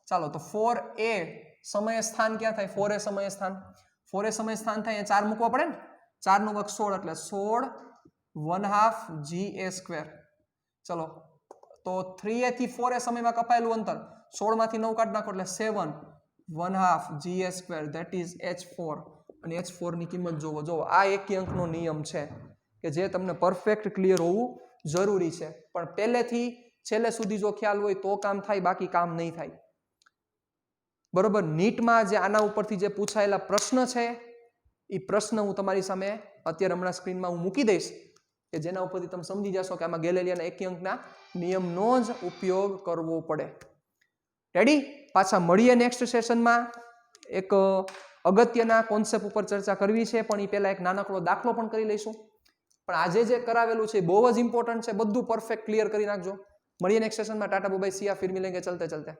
ચાલો તો 4a સમય સ્થાન ક્યાં થાય 4a સમય સ્થાન 4a સમય સ્થાન થાય 4 મૂકવા પડે ને 4 નો વર્ગ 16 એટલે 16 1/2 GA² ચલો તો 3a થી 4a સમયમાં કપાયેલું અંતર 16 માંથી 9 કાઢી નાખો એટલે 7 1/2 GA² that is h4 અને h4 ની કિંમત જોવો આ એકી અંકનો નિયમ છે કે જે તમને પરફેક્ટ ક્લિયર હોવું જરૂરી છે પણ પહેલેથી છેલ્લે સુધી જો ખ્યાલ હોય તો કામ થાય બાકી કામ નહીં થાય બરોબર નીટમાં જે આના ઉપરથી જે પૂછાયેલા પ્રશ્ન છે એ પ્રશ્ન હું તમારી સામે અત્યારે હમણાં સ્ક્રીનમાં હું મૂકી દઈશ કે જેના ઉપરથી તમે સમજી જશો કે આમાં ગેલેલિયાના એકી અંકના નિયમનો જ ઉપયોગ કરવો પડે રેડી પાછા મળીએ નેક્સ્ટ સેશનમાં એક અગત્યના કોન્સેપ્ટ ઉપર ચર્ચા કરવી છે, પણ એ પહેલા એક નાનકડો દાખલો પણ કરી લઈશું. પણ આજે જે કરાવેલું છે બહુ જ ઇમ્પોર્ટન્ટ છે, બધું પરફેક્ટ ક્લિયર કરી નાખજો. મળીએ નેક્સ્ટ સેશનમાં. ટાટા બાય બાય, સિયા, ફિર મિલેંગે ચલતે ચલતે.